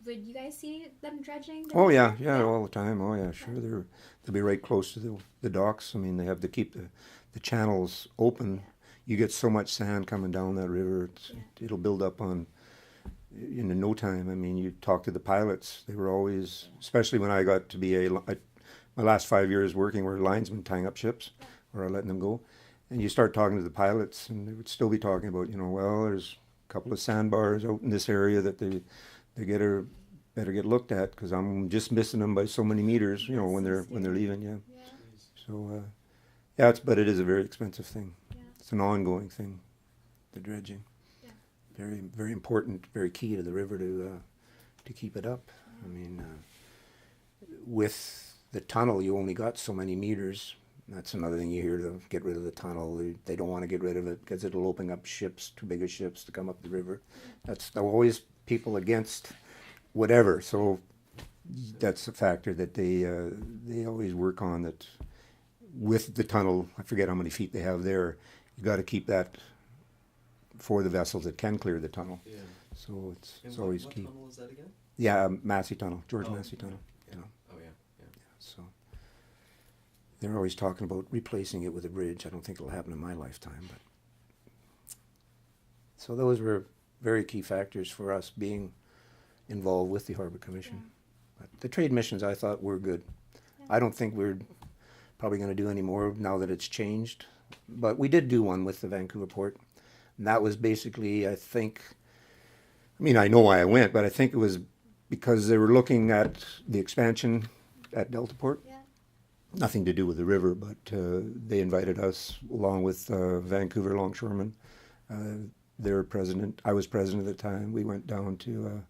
would you guys see them dredging? Oh yeah, all the time. Oh yeah, sure. They'll be right close to the docks. I mean, they have to keep the channels open. You get so much sand coming down that river, it'll build up in no time. I mean, you talk to the pilots; they were always, especially when I got to be my last 5 years working, were linesmen tying up ships or letting them go, and you start talking to the pilots, and they would still be talking about, well, there's a couple of sandbars out in this area that they better get looked at, because I'm just missing them by so many meters, when they're leaving. Yeah. So but it is a very expensive thing. Yeah. It's an ongoing thing, the dredging. Yeah. Very, very important, very key to the river to keep it up. I mean, with the tunnel, you only got so many meters. That's another thing you hear, to get rid of the tunnel. They don't want to get rid of it because it'll open up ships, too big of ships to come up the river. That's always people against whatever. So that's a factor that they always work on, that with the tunnel. I forget how many feet they have there. You got to keep that for the vessels that can clear the tunnel. Yeah. So it's always what key. What tunnel is that again? Yeah, Massey Tunnel, George Massey Tunnel. Yeah. Oh yeah. So they're always talking about replacing it with a bridge. I don't think it'll happen in my lifetime, but so those were very key factors for us being involved with the Harbor Commission. But the trade missions, I thought, were good. I don't think we're probably going to do any more now that it's changed, but we did do one with the Vancouver Port, and that was basically, I know why I went, but I think it was because they were looking at the expansion at Deltaport. Yeah. Nothing to do with the river, but they invited us along with Vancouver Longshoremen. Their president, I was president at the time. We went down to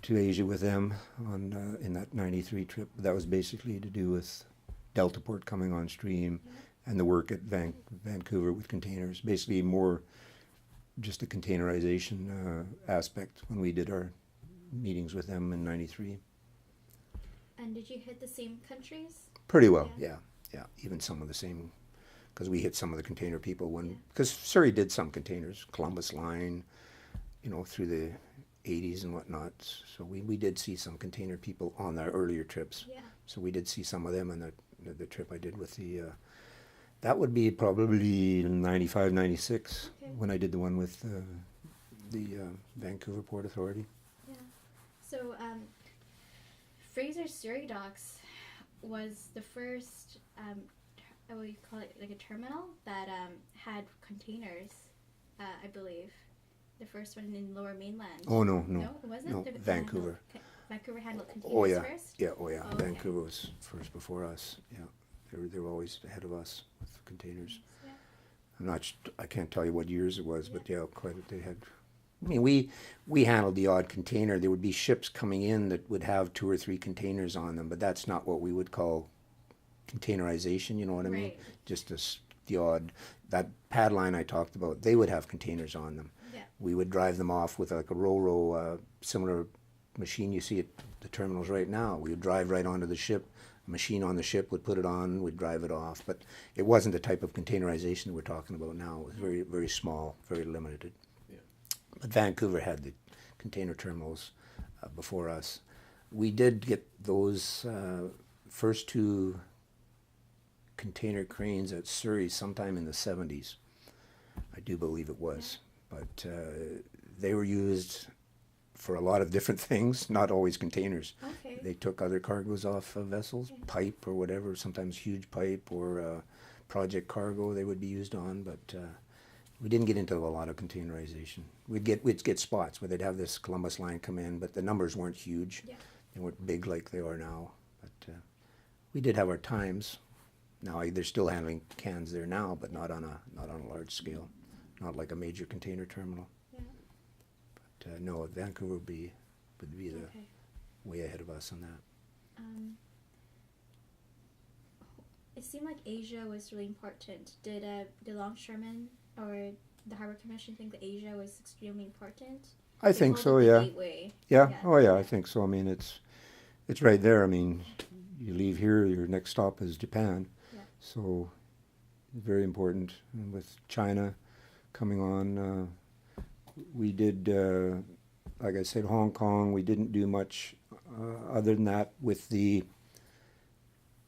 Asia with them in that '93 trip. That was basically to do with Deltaport coming on stream and the work at Vancouver with containers. Basically, more just a containerization aspect when we did our meetings with them in '93. And did you hit the same countries? Pretty well, yeah. Even some of the same, because we hit some of the container people because Surrey did some containers, Columbus Line, through the '80s and whatnot. So we did see some container people on our earlier trips. Yeah. So we did see some of them on the trip I did with the. That would be probably 95, 96 when I did the one with the Vancouver Port Authority. Yeah. So Fraser Surrey Docks was the first, what do you call it, like a terminal that had containers, I believe. The first one in Lower Mainland. Oh, no. No, it wasn't? No, Vancouver. Vancouver handled containers first? Yeah, oh yeah. Oh, Vancouver was first before us. Yeah, they were always ahead of us with containers. Yeah. I can't tell you what years it was, but they had. I mean, we handled the odd container. There would be ships coming in that would have 2 or 3 containers on them, but that's not what we would call containerization. You know what I mean? Right. Just the odd, that pad line I talked about. They would have containers on them. Yeah. We would drive them off with like a ro-ro, similar machine you see at the terminals right now. We would drive right onto the ship. A machine on the ship would put it on. We'd drive it off. But it wasn't the type of containerization we're talking about now. It was very, very small, very limited. But Vancouver had the container terminals before us. We did get those first 2 container cranes at Surrey sometime in the 70s. I do believe it was. But they were used for a lot of different things, not always containers. Okay. They took other cargoes off of vessels, pipe or whatever, sometimes huge pipe or project cargo they would be used on, but we didn't get into a lot of containerization. We'd get spots where they'd have this Columbus line come in, but the numbers weren't huge. Yeah. They weren't big like they are now. But we did have our times. Now they're still handling cans there now, but not on a large scale, not like a major container terminal. Yeah. But no, Vancouver would be the Okay. way ahead of us on that. It seemed like Asia was really important. Did Longshoremen or the Harbor Commission think that Asia was extremely important? I They think called so, it the yeah. gateway. Yeah. Yeah. Oh, yeah. I think so. I mean, it's right there. I mean, you leave here, your next stop is Japan. Yeah. So, very important. And with China coming on, we did, like I said, Hong Kong. We didn't do much other than that.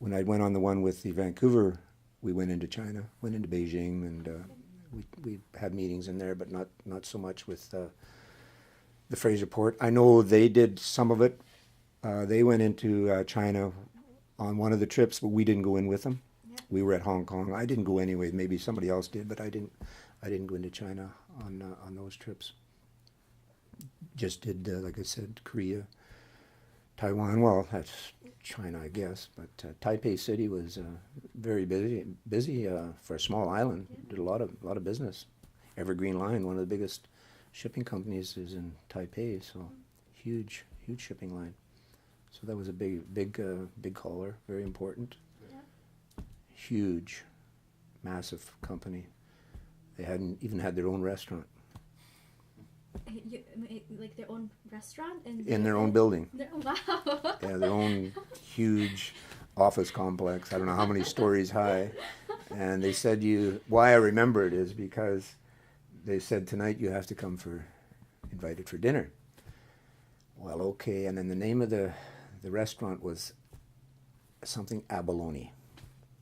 When I went on the one with the Vancouver, we went into China, went into Beijing, and we had meetings in there, but not so much with the Fraser Port. I know they did some of it. They went into China on one of the trips, but we didn't go in with them. Yeah. We were at Hong Kong. I didn't go anyway. Maybe somebody else did, but I didn't go into China on those trips. Just did, like I said, Korea, Taiwan. Well, that's China, I guess. But Taipei City was very busy for a small island. Yeah. Did a lot of business. Evergreen Line, one of the biggest shipping companies, is in Taipei. So huge shipping line. So that was a big hauler, very important. Yeah. Huge, massive company. They hadn't even had their own restaurant Like their own restaurant in their own building. Wow. Yeah, their own huge office complex. I don't know how many stories high. And they said why I remember it is because they said tonight you have to come invited for dinner. Well, okay. And then the name of the restaurant was something abalone.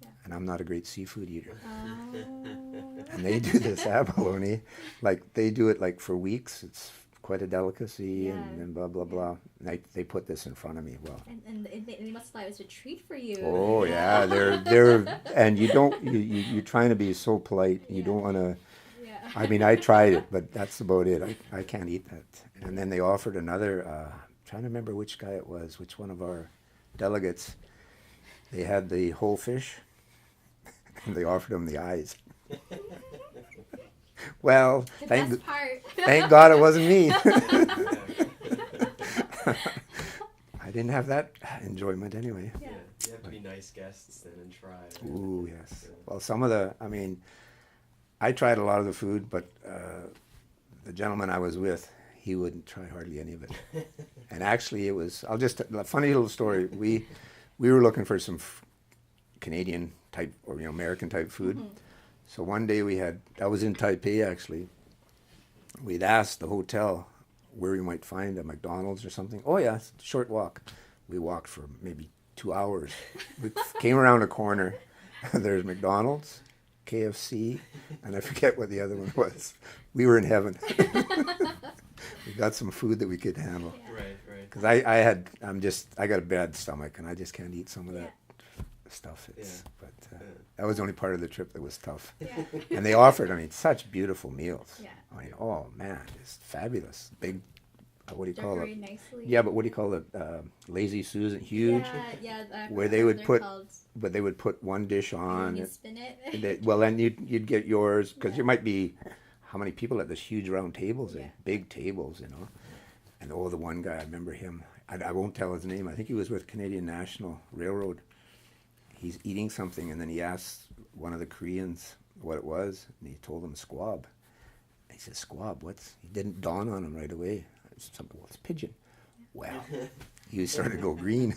Yeah. And I'm not a great seafood eater. Oh. And they do this abalone, like they do it like for weeks. It's quite a delicacy, Yeah. and blah blah blah. And they put this in front of me. Well, And they must thought it was a treat for you. oh yeah, they're and you're trying to be so polite. You don't want to. Yeah. I mean, I tried it, but that's about it. I can't eat that. And then they offered another. Trying to remember which guy it was, which one of our delegates. They had the whole fish, and they offered him the eyes. Well, The best part. thank God it wasn't me. I didn't have that enjoyment anyway. Yeah. You have to be nice guests then and try. Ooh, yes. Yeah. Well, I tried a lot of the food, but the gentleman I was with, he wouldn't try hardly any of it. And actually, a funny little story. We were looking for some Canadian type or American type food. Mm-hmm. So one day I was in Taipei actually. We'd asked the hotel where we might find a McDonald's or something. Oh yeah, it's a short walk. We walked for maybe 2 hours. We came around a corner. There's McDonald's, KFC, and I forget what the other one was. We were in heaven. We got some food that we could handle. Right, right. Because I got a bad stomach and I just can't eat some of that stuff. But that was the only part of the trip that was tough. Yeah. And they offered, such beautiful meals. Yeah. Oh man, it's fabulous. Big, what do you call Very it? nicely. Yeah, but what do you call it? Lazy Susan, huge. Yeah. Where they would put one dish on. And you spin it. Then you'd get yours because there might be how many people at this huge round tables, big tables, And the one guy, I remember him. I won't tell his name. I think he was with Canadian National Railroad. He's eating something, and then he asked one of the Koreans what it was, and he told him squab. And he said, "Squab, what's?" He didn't dawn on him right away. It's pigeon. Well, he started to go green.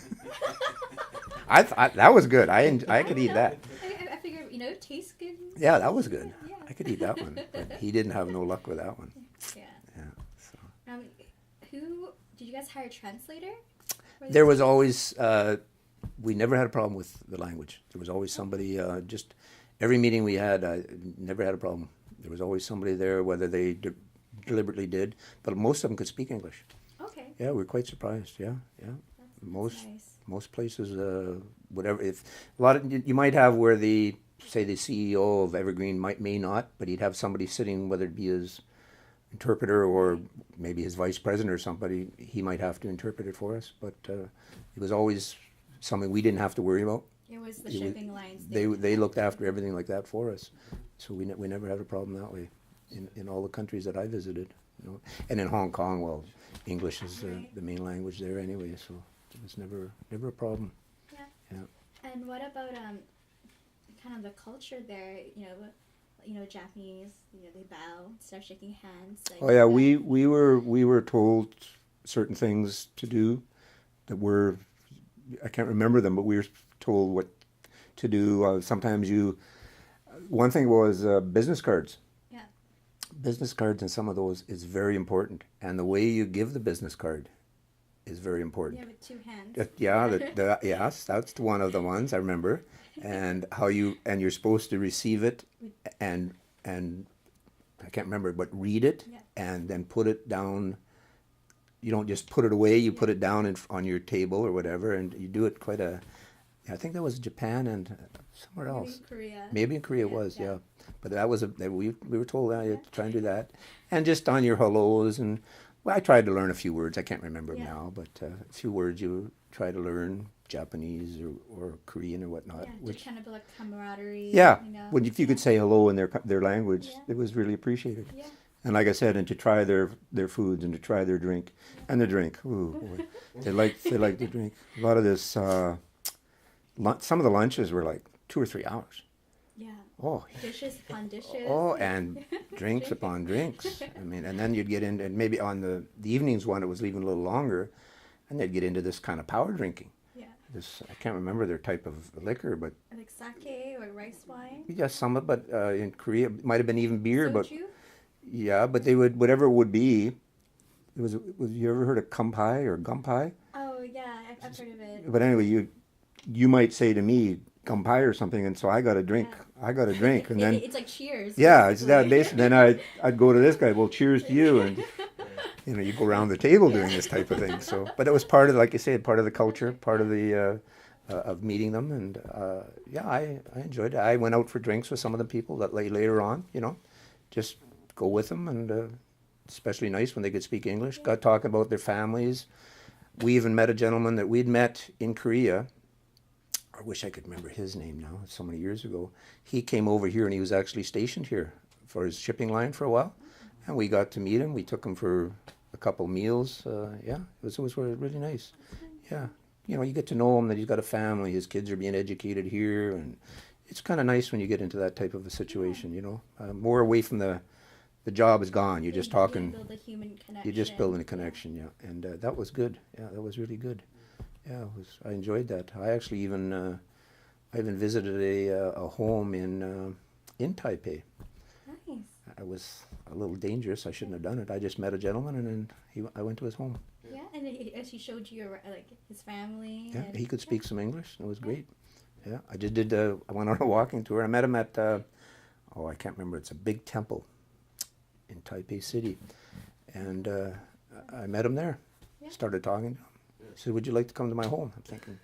I thought that was good. I could eat that. I figure, it tastes good. Yeah, that was good. Yeah. I could eat that one, but he didn't have no luck with that one. Yeah. Yeah. So. Did you guys hire a translator? There was always. We never had a problem with the language. There was always somebody. Just every meeting we had, never had a problem. There was always somebody there, whether they deliberately did, but most of them could speak English. Yeah, we're quite surprised. Yeah, yeah. That's nice. Most places, whatever. If a lot of you might have where the say the CEO of Evergreen may not, but he'd have somebody sitting, whether it be his interpreter or maybe his vice president or somebody. He might have to interpret it for us, but it was always something we didn't have to worry about. It was the shipping lines. They looked after everything like that for us, so we never had a problem that way. In all the countries that I visited, you know, and in Hong Kong, well, English is the main language there anyway, so it was never a problem. Yeah. Yeah. And what about kind of the culture there? You know, Japanese. You know, they bow, start shaking hands. Like, Oh yeah, we were told certain things to do that were, I can't remember them, but we were told what to do. Sometimes one thing was business cards. Yeah. Business cards and some of those is very important, and the way you give the business card is very important. Yeah, with two hands. Yes, that's one of the ones I remember, and you're supposed to receive it, and I can't remember, but read it, Yeah. and then put it down. You don't just put it away; you put it down on your table or whatever, and you do it quite a. I think that was Japan and somewhere else. Maybe Korea. Maybe in Korea it was, yeah. But that was we were told that you had to try and do that, and just on your hellos and. Well, I tried to learn a few words. I can't remember them now, but a few words you try to learn, Japanese or Korean or whatnot. Yeah, which, just kind of build like camaraderie. yeah, You know? if you could say hello in their language, it was really appreciated. Yeah. And like I said, and to try their foods and to try their drink, and the drink. Ooh, boy. they like the drink. A lot of this. Some of the lunches were like 2 or 3 hours. Yeah. Oh, Dishes upon dishes. oh, and drinks upon drinks. I mean, and then you'd get into, and maybe on the evenings one, it was even a little longer, and they'd get into this kind of power drinking. Yeah. I can't remember their type of liquor, but Like sake or rice wine. yeah, some of, but in Korea it might have been even beer, but Soju? yeah, but they would, whatever it would be. Was you ever heard of kumpai or gumpai? Oh yeah, I've heard of it. But anyway, you might say to me gumpai or something, and so I got a drink. Yeah. I got a drink, and then it's like cheers. yeah, it's that basically. basically. Then I'd go to this guy. Well, cheers to you, and you go around the table doing this type of thing. So, but it was part of, like you said, part of the culture, part of the of meeting them, and yeah, I enjoyed it. I went out for drinks with some of the people that later on, just go with them, and especially nice when they could speak English. Got talking about their families. We even met a gentleman that we'd met in Korea. I wish I could remember his name now. It's so many years ago. He came over here and he was actually stationed here for his shipping line for a while, and we got to meet him. We took him for a couple meals. Yeah, it was really nice. Yeah, you get to know him, that he's got a family. His kids are being educated here, and it's kind of nice when you get into that type of a situation. More away from the job is gone. You're just talking. Build a human connection. You're just building a connection. Yeah, and that was good. Yeah, that was really good. Yeah, I enjoyed that. I actually even visited a home in Taipei. Nice. I was a little dangerous. I shouldn't have done it. I just met a gentleman, and then I went to his home. Yeah, and he showed you like his family. Yeah, and, he could speak some English. It was great. Yeah, I just did. I went on a walking tour. I met him at I can't remember. It's a big temple in Taipei City, and I met him there. Yeah. Started talking to him. He said, "Would you like to come to my home?" I'm thinking,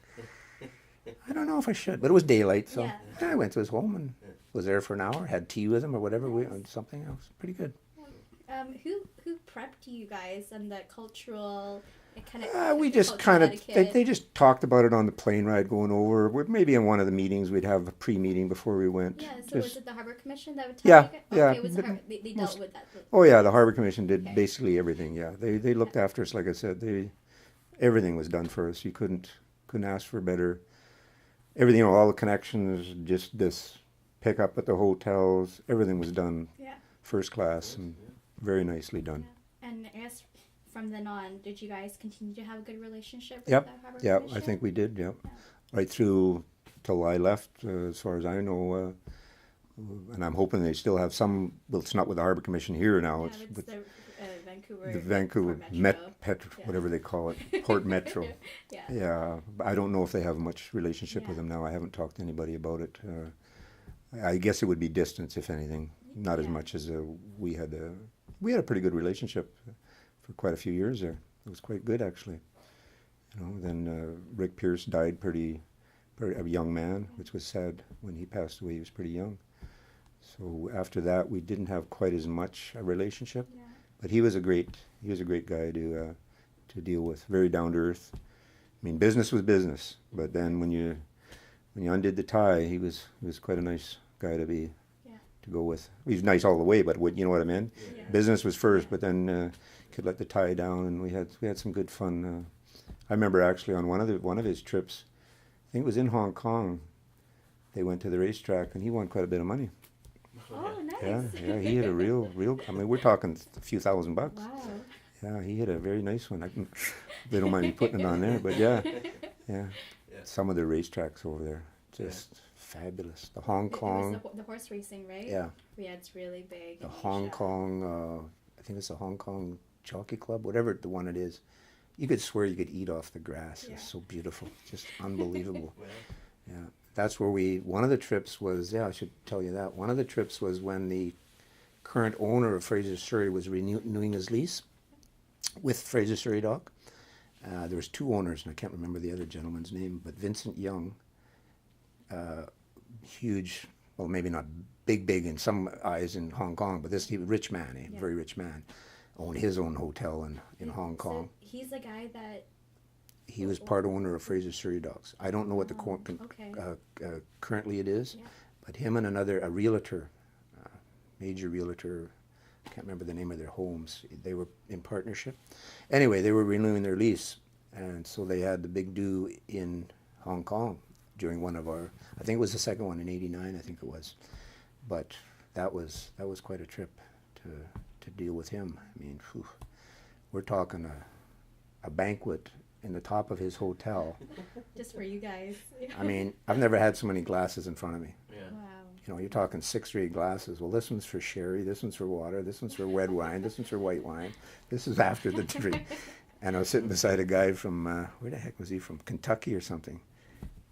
I don't know if I should, but it was daylight, so Yeah. I went to his home and was there for an hour. Had tea with him or whatever. Something else. Pretty good. Who prepped you guys on the cultural kind of? We just kind of they just talked about it on the plane ride going over. Maybe in one of the meetings we'd have a pre-meeting before we went. Yeah, so was it the Harbor Commission that would tell Yeah, you guys? yeah. Okay, it was they dealt with that. Oh yeah, the Harbor Commission did Okay. basically everything. Yeah, they looked after us. Like I said, everything was done for us. You couldn't ask for better. Everything, all the connections, just this pick up at the hotels. Everything was done Yeah. first class and very nicely done. Yeah. And I guess from then on, did you guys continue to have a good relationship with Yep. the Harbor Yeah, Commission? I think we did. Yep. Yeah. Right through till I left, as far as I know, and I'm hoping they still have some. Well, it's not with the Harbor Commission here now. Yeah, It's it's with the Vancouver. the Vancouver Port Metro. Yeah. whatever they call it, Port Metro. Yeah. Yeah, but I don't know if they have much relationship with Yeah. them now. I haven't talked to anybody about it. I guess it would be distance, if anything, not as Yeah. much as we had. We had a pretty good relationship for quite a few years there. It was quite good, actually. You know, then Rick Pierce died pretty a young man, which was sad. When he passed away, he was pretty young. So after that, we didn't have quite as much a relationship. Yeah. But he was a great guy to deal with. Very down to earth. I mean, business was business. But then when you undid the tie, he was quite a nice guy to go with. He was nice all the way, but you know what I mean. Yeah. Business was first, but then could let the tie down, and we had some good fun. I remember actually on one of his trips, I think it was in Hong Kong. They went to the racetrack, and he won quite a bit of money. Oh, nice. Yeah, he hit a real. I mean, we're talking a few $1,000. Wow. Yeah, he hit a very nice one. They don't mind me putting it on there, but yeah. Some of the racetracks over there, just fabulous. The Hong Kong. It was the horse racing, right? Yeah. Yeah, it's really big. The in Hong Asia. Kong. I think it's the Hong Kong Jockey Club, whatever the one it is. You could swear you could eat off the grass. Yeah. It's so beautiful, just unbelievable. Well, Yeah, that's where one of the trips was, I should tell you that. One of the trips was when the current owner of Fraser Surrey was renewing his lease with Fraser Surrey Dock. There was two owners, and I can't remember the other gentleman's name, but Vincent Young, huge, well, maybe not big in some eyes in Hong Kong, but he was a rich man, a very rich man, owned his own hotel in Hong Kong. So he's the guy that. He was part owner of Fraser Surrey Docks. I don't know what Okay. currently it is, Yeah. but him and a realtor, major realtor, I can't remember the name of their homes. They were in partnership. Anyway, they were renewing their lease, and so they had the big do in Hong Kong during one of our. I think it was the second one in '89. I think it was, but that was quite a trip to deal with him. I mean, whew, we're talking a banquet in the top of his hotel. Just for you guys. I mean, I've never had so many glasses in front of me. yeah. Wow. You know, you're talking 6 or 8 glasses. Well, this one's for sherry, this one's for water, this one's for red wine, this one's for white wine. This is after the drink. And I was sitting beside a guy from, where the heck was he from? Kentucky or something.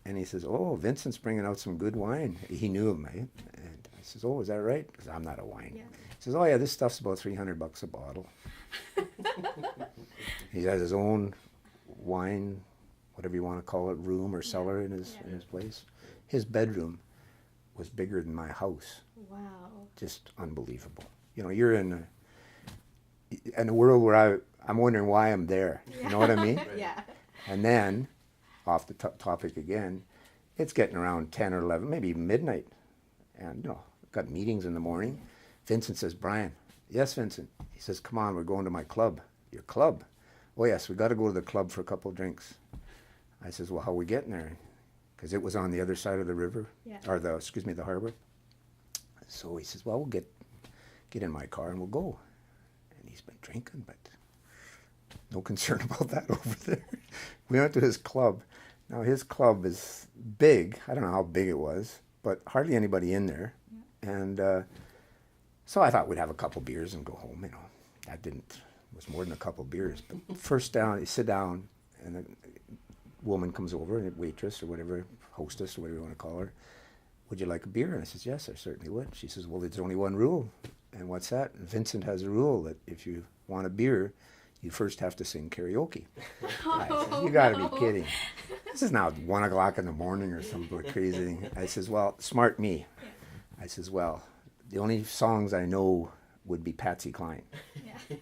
And he says, "Oh, Vincent's bringing out some good wine." He knew him, eh? And I says, "Oh, is that right?" Because I'm not a wine. Yeah. He says, "Oh, yeah, this stuff's about $300 a bottle." He has his own wine, whatever you want to call it, room or cellar in his place. His bedroom was bigger than my house. Wow. Just unbelievable. You know, you're in a world where I'm wondering why I'm there. You know what I mean? Yeah. And then, off the topic again, it's getting around 10 or 11, maybe even midnight. And, you know, got meetings in the morning. Vincent says, "Brian." "Yes, Vincent." He says, "Come on, we're going to my club." "Your club?" "Oh, yes, we got to go to the club for a couple of drinks." I says, "Well, how are we getting there?" Because it was on the other side of the river, Yeah. or the harbor. So he says, "Well, we'll get in my car and we'll go." And he's been drinking, but no concern about that over there. We went to his club. Now, his club is big. I don't know how big it was, but hardly anybody in there. Yeah. And so I thought we'd have a couple beers and go home, you know. It was more than a couple beers. But first down, you sit down, and a woman comes over, a waitress or whatever, hostess or whatever you want to call her. "Would you like a beer?" And I says, "Yes, I certainly would." She says, "Well, there's only one rule." "And what's that?" And Vincent has a rule that if you want a beer, you first have to sing karaoke. I said, "You got to be kidding. This is now 1 o'clock in the morning or some crazy thing." I says, "Well, smart me." Yeah. I says, "Well, the only songs I know would be Patsy Cline." Yeah.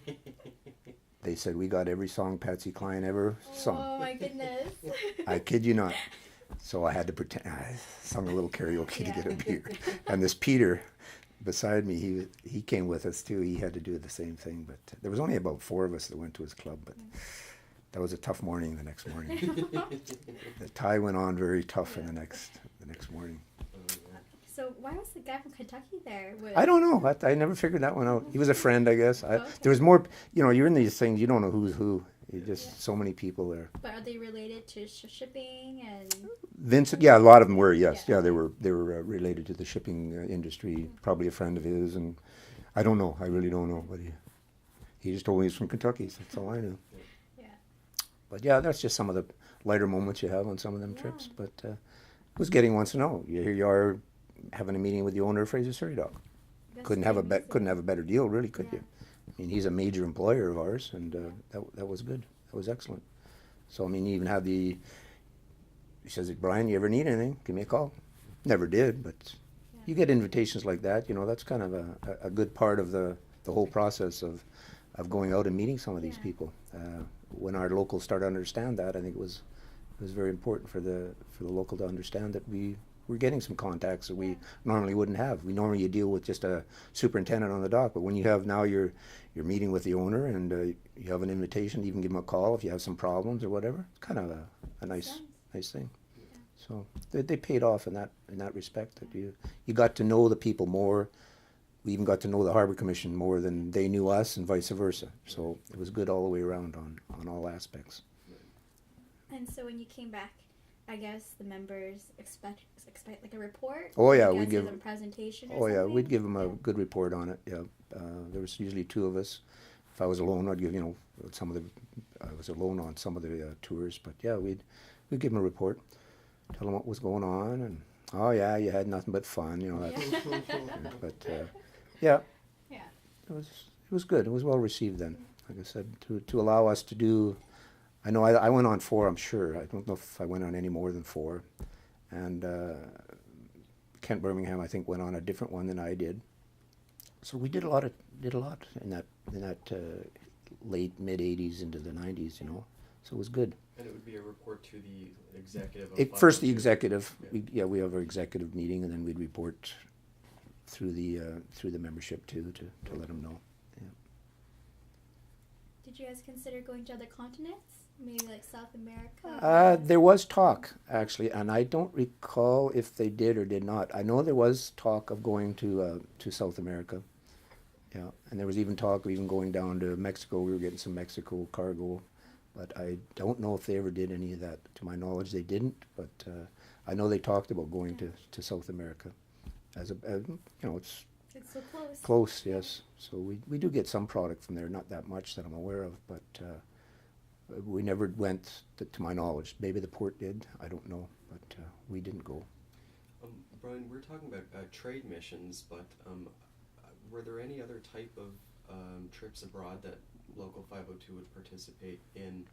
They said, "We got every song Patsy Cline ever sung." Oh my goodness. I kid you not. So I had to pretend I sung a little karaoke to get a beer. And this Peter beside me, he came with us too. He had to do the same thing. But there was only about 4 of us that went to his club. But that was a tough morning the next morning. The tie went on very tough in the next morning. So why was the guy from Kentucky there? I don't know. I never figured that one out. He was a friend, I guess. Okay. There was more, you know, you're in these things, you don't know who's who. You're just so many people there. But are they related to shipping and? Vincent, yeah, a lot of them were, yes. Yeah. Yeah, they were related to the shipping industry, probably a friend of his, and I don't know. I really don't know. But he just told me he's from Kentucky, so that's all I knew. Yeah. But yeah, that's just some of the lighter moments you have on some of them trips. But it was getting once in a while. Here you are having a meeting with the owner of Fraser Surrey Dock. That's Couldn't have amazing. a better deal, really, could Yeah. you? I mean, he's a major employer of ours, and that was good. That was excellent. So I mean, you even have the. He says, "Brian, you ever need anything? Give me a call." Never did, but you get invitations like that. You know, that's kind of a good part of the whole process of going out and meeting some of these people. When our locals start to understand that, I think it was very important for the local to understand that we're getting some contacts that we normally wouldn't have. We normally deal with just a superintendent on the dock, but when you have now you're meeting with the owner and you have an invitation to even give him a call if you have some problems or whatever. It's kind of a nice thing. So they paid off in that respect. That you got to know the people more. We even got to know the Harbor Commission more than they knew us, and vice versa. So it was good all the way around on all aspects. And so when you came back, I guess the members expect like a report. Oh yeah, we'd we'd give them a presentation. Oh yeah, we'd give them a good report on it. Yeah, there was usually two of us. If I was alone, I'd give some of the. I was alone on some of the tours, but yeah, we'd give them a report. Tell them what was going on, and oh yeah, you had nothing but fun, that. But yeah, it was good. It was well received then. Like I said, to allow us to do. I know I went on 4. I'm sure. I don't know if I went on any more than 4, and Kent Birmingham I think went on a different one than I did. So we did a lot in that late mid '80s into the '90s, So it was good. And it would be a report to the executive. First, the executive. Yeah. We have our executive meeting, and then we'd report through the membership too to let them know. Yeah. Did you guys consider going to other continents, maybe like South America? There was talk actually, and I don't recall if they did or did not. I know there was talk of going to South America. Yeah, and there was even talk of even going down to Mexico. We were getting some Mexico cargo. But I don't know if they ever did any of that. To my knowledge, they didn't. But I know they talked about going to South America, it's so close. Close, yes. So we do get some product from there, not that much that I'm aware of, but we never went. To my knowledge, maybe the port did. I don't know, but we didn't go. Brian, we're talking about trade missions, but were there any other type of trips abroad that Local 502 would participate in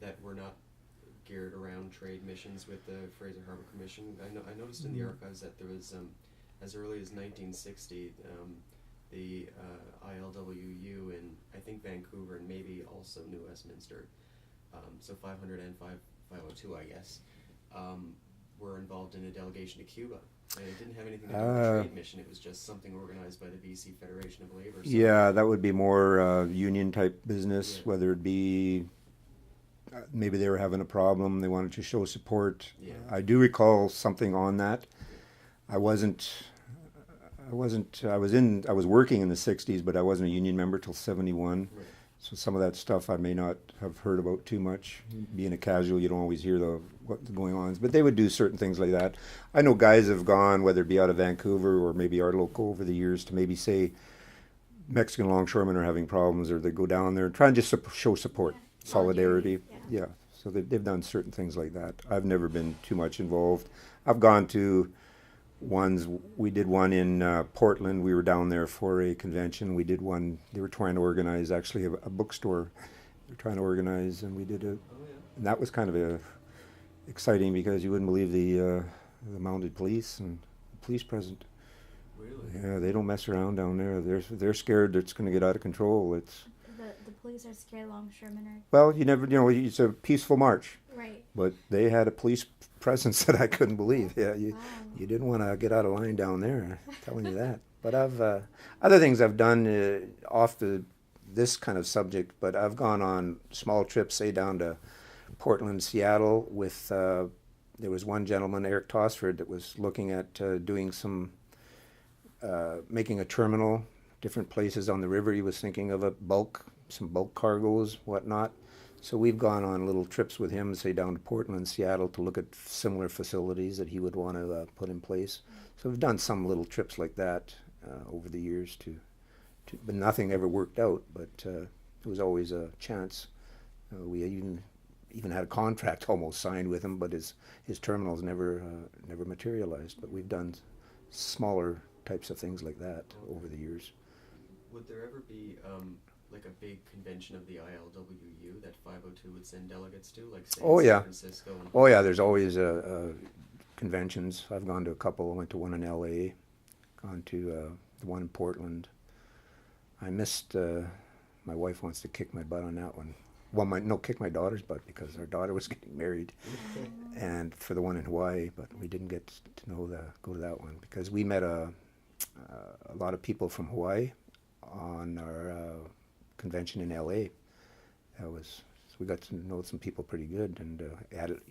that were not geared around trade missions with the Fraser Harbor Commission? I noticed in the archives that there was, as early as 1960, the ILWU in, I think, Vancouver and maybe also New Westminster, so 500 and 502, I guess, were involved in a delegation to Cuba. And it didn't have anything to do with a trade mission. It was just something organized by the BC Federation of Labor. So yeah, that would be more union type business, whether it be maybe they were having a problem, they wanted to show support. Yeah. I do recall something on that. I was working in the 60s, but I wasn't a union member till 71. Right. So some of that stuff I may not have heard about too much. Being a casual, you don't always hear what's going on. But they would do certain things like that. I know guys have gone, whether it be out of Vancouver or maybe our local over the years, to maybe say Mexican longshoremen are having problems, or they go down there and try and just show support, solidarity. Yeah. So they've done certain things like that. I've never been too much involved. I've gone to ones. We did one in Portland. We were down there for a convention. We did one. They were trying to organize actually a bookstore. They were trying to organize, and we did it. And that was kind of exciting because you wouldn't believe the mounted police and the police present. Really? Yeah, they don't mess around down there. They're scared that it's going to get out of control. It's the police are scared longshoremen are. Well, you never. It's a peaceful march. Right. But they had a police presence that I couldn't believe. Yeah, you didn't want to get out of line down there. I'm telling you that. But I've other things I've done off this kind of subject. But I've gone on small trips, say down to Portland, Seattle. With there was one gentleman, Eric Tosford, that was looking at doing some making a terminal, different places on the river. He was thinking of some bulk cargoes, whatnot. So we've gone on little trips with him, say down to Portland, Seattle, to look at similar facilities that he would want to put in place. So we've done some little trips like that over the years, but nothing ever worked out. But it was always a chance. We even had a contract almost signed with him, but his terminals never materialized. But we've done smaller types of things like that over the years. Would there ever be like a big convention of the ILWU that 502 would send delegates to, like say Oh, in yeah. San Francisco? And Oh yeah, there's always conventions. I've gone to a couple. I went to one in L.A., gone to the one in Portland. I missed, my wife wants to kick my butt on that one. Well, kick my daughter's butt because our daughter was getting married, and for the one in Hawaii, but we didn't get to go to that one because we met a lot of people from Hawaii on our convention in L.A. So we got to know some people pretty good, and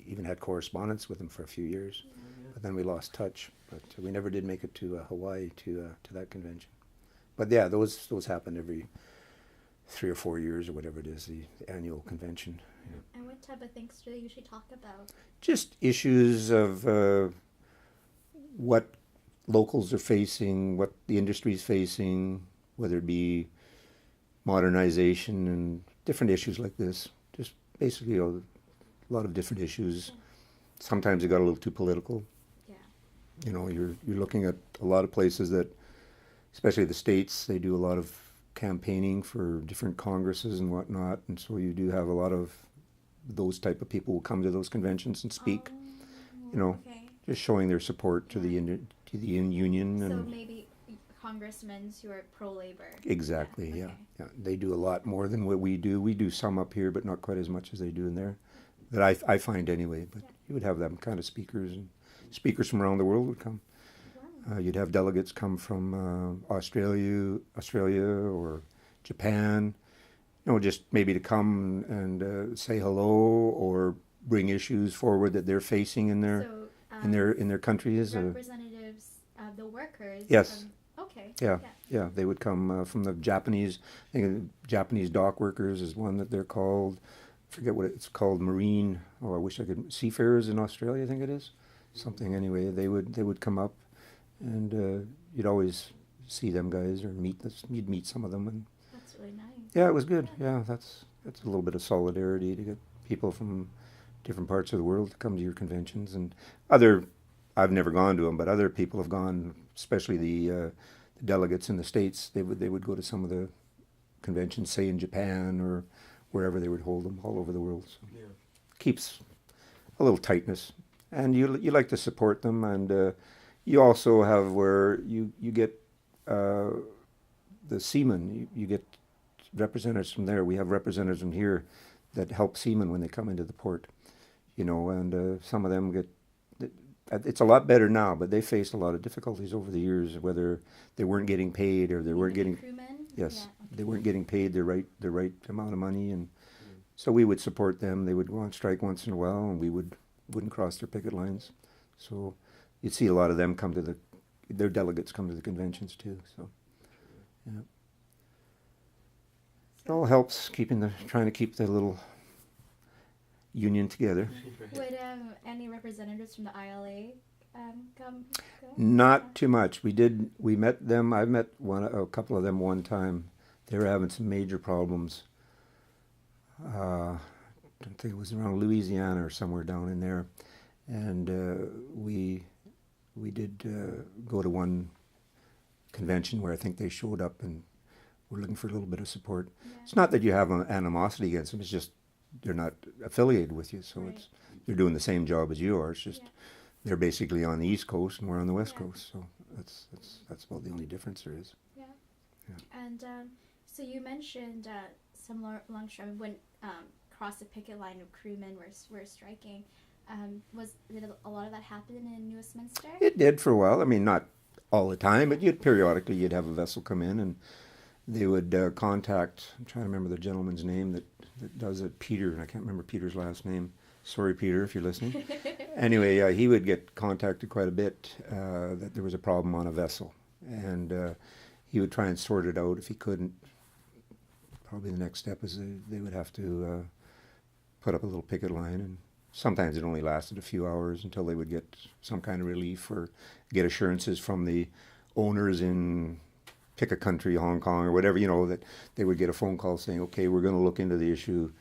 even had correspondence with them for a few years. But then we lost touch. But we never did make it to Hawaii to that convention. But yeah, those happen every 3 or 4 years or whatever it is, the annual convention. Yeah. And what type of things do they usually talk about? Just issues of what locals are facing, what the industry's facing, whether it be modernization and different issues like this. Just basically a lot of different issues. Sometimes it got a little too political. Yeah. You know, you're looking at a lot of places that, especially the States, they do a lot of campaigning for different congresses and whatnot, and so you do have a lot of those type of people who come to those conventions and speak. You know, Okay. just showing their support to the union So and maybe congressmen who are pro-labor. exactly, Yeah, yeah, okay. yeah. They do a lot more than what we do. We do some up here, but not quite as much as they do in there. That I find anyway. But you would have them kind of speakers, and speakers from around the world would come. Wow. You'd have delegates come from Australia, or Japan. You know, just maybe to come and say hello or bring issues forward that they're facing in their So, in their countries. representatives of the workers. Yes. Okay. Yeah, yeah, they would come from the Japanese. I think Japanese dock workers is one that they're called. I forget what it's called. Marine. Oh, I wish I could. Seafarers in Australia, I think it is. Something anyway. They would come up, and you'd always see them guys or you'd meet some of them, and That's really nice. yeah, it was good. Yeah, that's a little bit of solidarity to get people from different parts of the world to come to your conventions, and I've never gone to them, but other people have gone, especially the delegates in the States. They would go to some of the conventions, say in Japan or wherever they would hold them all over the world. So Yeah. keeps a little tightness, and you like to support them, and you also have where you get the seamen. You get representatives from there. We have representatives from here that help seamen when they come into the port. You know, and some of them get. It's a lot better now, but they faced a lot of difficulties over the years, whether they weren't getting paid or they weren't getting. Crewmen? Yes, Yeah, they weren't getting paid the right amount of money, and so we would support them. They would go on strike once in a while, and we wouldn't cross their picket lines. So you'd see a lot of them come to their delegates come to the conventions too. So yeah, it all helps trying to keep the little union together. Would any representatives from the ILA come? Go? Not too much. We met them. I met a couple of them one time. They were having some major problems. I think it was around Louisiana or somewhere down in there, and we did go to one convention where I think they showed up and were looking for a little bit of support. Yeah. It's not that you have an animosity against them. It's just they're not affiliated with you, so Right. they're doing the same job as you are. It's just Yeah. they're basically on the East Coast and we're on the West Yeah. Coast, so that's about the only difference there is. Yeah. Yeah. And so you mentioned some longshoremen went across the picket line of crewmen were striking. Did a lot of that happen in New Westminster? It did for a while. I mean, not all the time, but periodically you'd have a vessel come in and they would contact. I'm trying to remember the gentleman's name that does it. Peter, and I can't remember Peter's last name. Sorry, Peter, if you're listening. Anyway, he would get contacted quite a bit that there was a problem on a vessel, and he would try and sort it out. If he couldn't, probably the next step is they would have to put up a little picket line, and sometimes it only lasted a few hours until they would get some kind of relief or get assurances from the owners in pick a country, Hong Kong or whatever, that they would get a phone call saying, okay, we're going to look into the issue.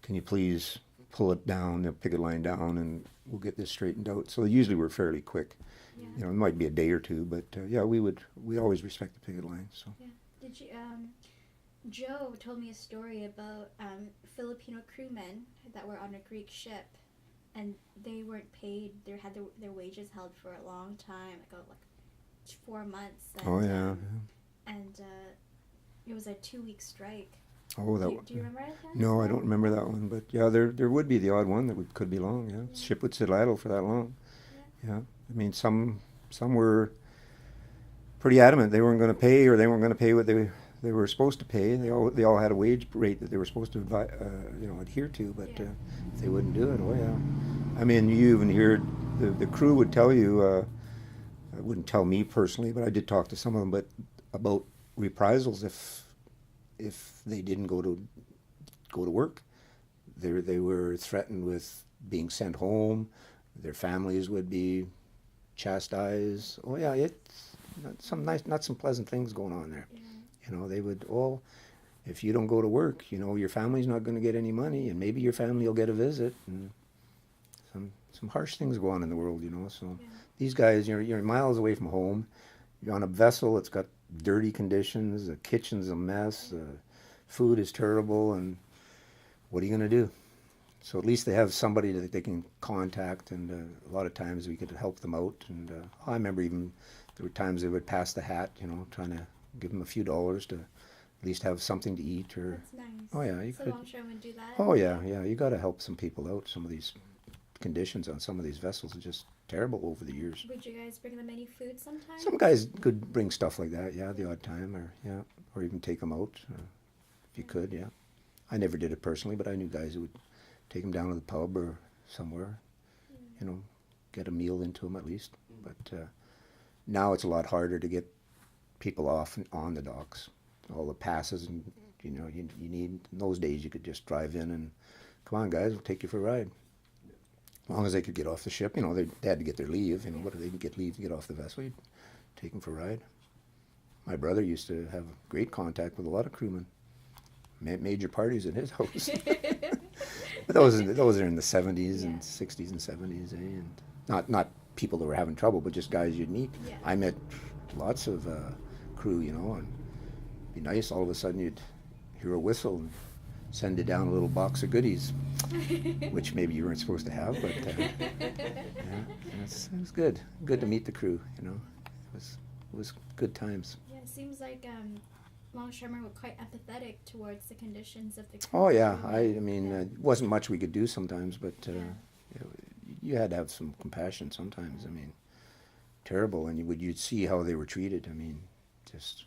Can you please pull it down, the picket line down, and we'll get this straightened out. So usually we're fairly quick. Yeah. It might be a day or two, but yeah, we always respect the picket line. So Yeah. Did you Joe told me a story about Filipino crewmen that were on a Greek ship, and they weren't paid. They had their wages held for a long time, like 4 months. And, Oh yeah. And it was a 2-week strike. Oh, that. Do you remember that? No, I don't remember that one, but yeah, there would be the odd one that could be long. Yeah, ship would sit idle for that long. Yeah, I mean some were pretty adamant they weren't going to pay, or they weren't going to pay what they were supposed to pay. They all had a wage rate that they were supposed to adhere to, but if they wouldn't do it, oh yeah. I mean, you even heard the crew would tell you. Wouldn't tell me personally, but I did talk to some of them, but about reprisals if they didn't go to work. They were threatened with being sent home. Their families would be chastised. Oh yeah, it's not some pleasant things going on there. Yeah. You know, they would, if you don't go to work, you know, your family's not going to get any money, and maybe your family will get a visit, and some harsh things go on in the world, you know. So these guys, you're miles away from home. You're on a vessel that's got dirty conditions. The kitchen's a mess. Food is terrible, and what are you going to do? So at least they have somebody that they can contact, and a lot of times we could help them out. And I remember even there were times they would pass the hat, you know, trying to give them a few dollars to at least have something to eat. Or That's nice. oh yeah, you so could. longshoremen do that. Oh yeah, you got to help some people out. Some of these conditions on some of these vessels are just terrible over the years. Would you guys bring them any food sometimes? Some guys could bring stuff like that, yeah, the odd time, or even take them out if you could, yeah. I never did it personally, but I knew guys who would take them down to the pub or somewhere, you know, get a meal into them at least. But now it's a lot harder to get people off and on the docks. All the passes, and you know, you need. In those days, you could just drive in and, come on, guys, we'll take you for a ride. As long as they could get off the ship, you know, they had to get their leave. You know, but if they didn't get leave to get off the vessel, you'd take them for a ride. My brother used to have great contact with a lot of crewmen. Major parties at his house. But those are in the 70s and 60s and 70s, and not people that were having trouble, but just guys you'd meet. Yeah. I met lots of crew, you know, and it'd be nice. All of a sudden you'd hear a whistle and send you down a little box of goodies, which maybe you weren't supposed to have, but it was good. Good to meet the crew, you know. It was good times. Yeah, it seems like longshoremen were quite empathetic towards the conditions of the crew. Oh yeah, I mean, it wasn't much we could do sometimes, but you had to have some compassion sometimes. I mean, terrible, and you'd see how they were treated. I mean, just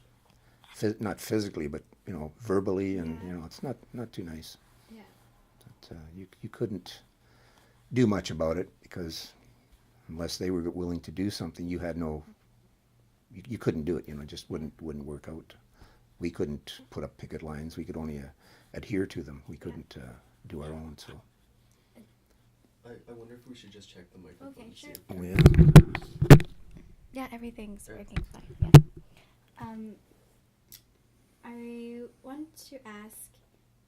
not physically, but you know, verbally, and you know, it's not too nice. Yeah. But you couldn't do much about it because unless they were willing to do something, you had no. You couldn't do it. You know, it just wouldn't work out. We couldn't put up picket lines. We could only adhere to them. We couldn't do our own. So. I wonder if we should just check the microphone. Okay, to see sure. if- Oh yeah. Yeah, everything's Sure. working fine. Yeah. I want to ask,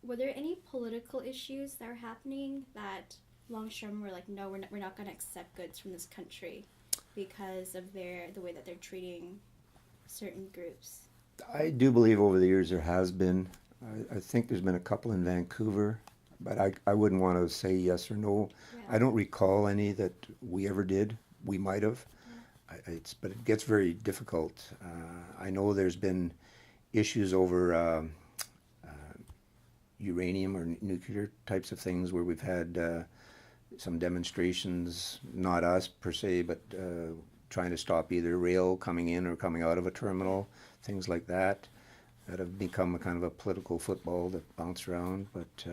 were there any political issues that were happening that longshoremen were like, no, we're not going to accept goods from this country because of the way that they're treating certain groups? I do believe over the years there has been. I think there's been a couple in Vancouver, but I wouldn't want to say yes or no. Yeah. I don't recall any that we ever did. We might have. But it gets very difficult. I know there's been issues over uranium or nuclear types of things where we've had some demonstrations, not us per se, but trying to stop either rail coming in or coming out of a terminal, things like that have become a kind of a political football that bounce around. But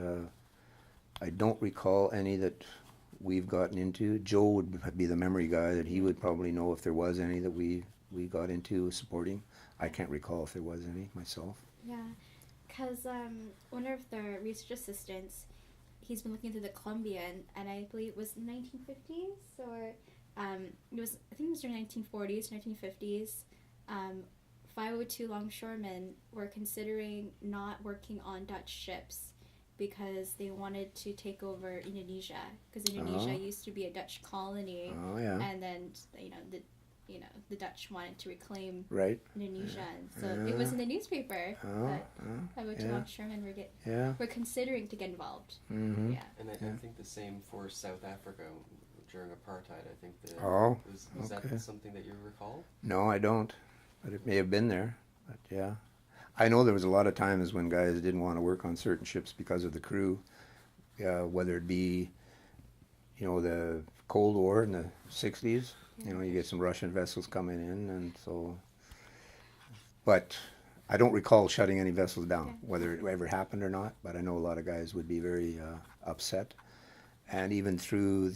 I don't recall any that we've gotten into. Joe would be the memory guy, that he would probably know if there was any that we got into supporting. I can't recall if there was any myself. Yeah, because one of the research assistants, he's been looking through the Columbian, and I believe it was 1950s, or I think it was during 1940s, 1950s. 502 longshoremen were considering not working on Dutch ships because they wanted to take over Indonesia, because Indonesia used to be a Dutch colony. Oh yeah. And then the Dutch wanted to reclaim Right. Indonesia, and so it was in the newspaper that about longshoremen were considering to get involved. Mm-hmm. Yeah. And I think the same for South Africa during apartheid. I think was okay. that something that you recall? No, I don't. But it may have been there. But yeah. I know there was a lot of times when guys didn't want to work on certain ships because of the crew, whether it be, the Cold War in the 60s. You get some Russian vessels coming in, and so. But I don't recall shutting any vessels down, whether it ever happened or not. But I know a lot of guys would be very upset. And even through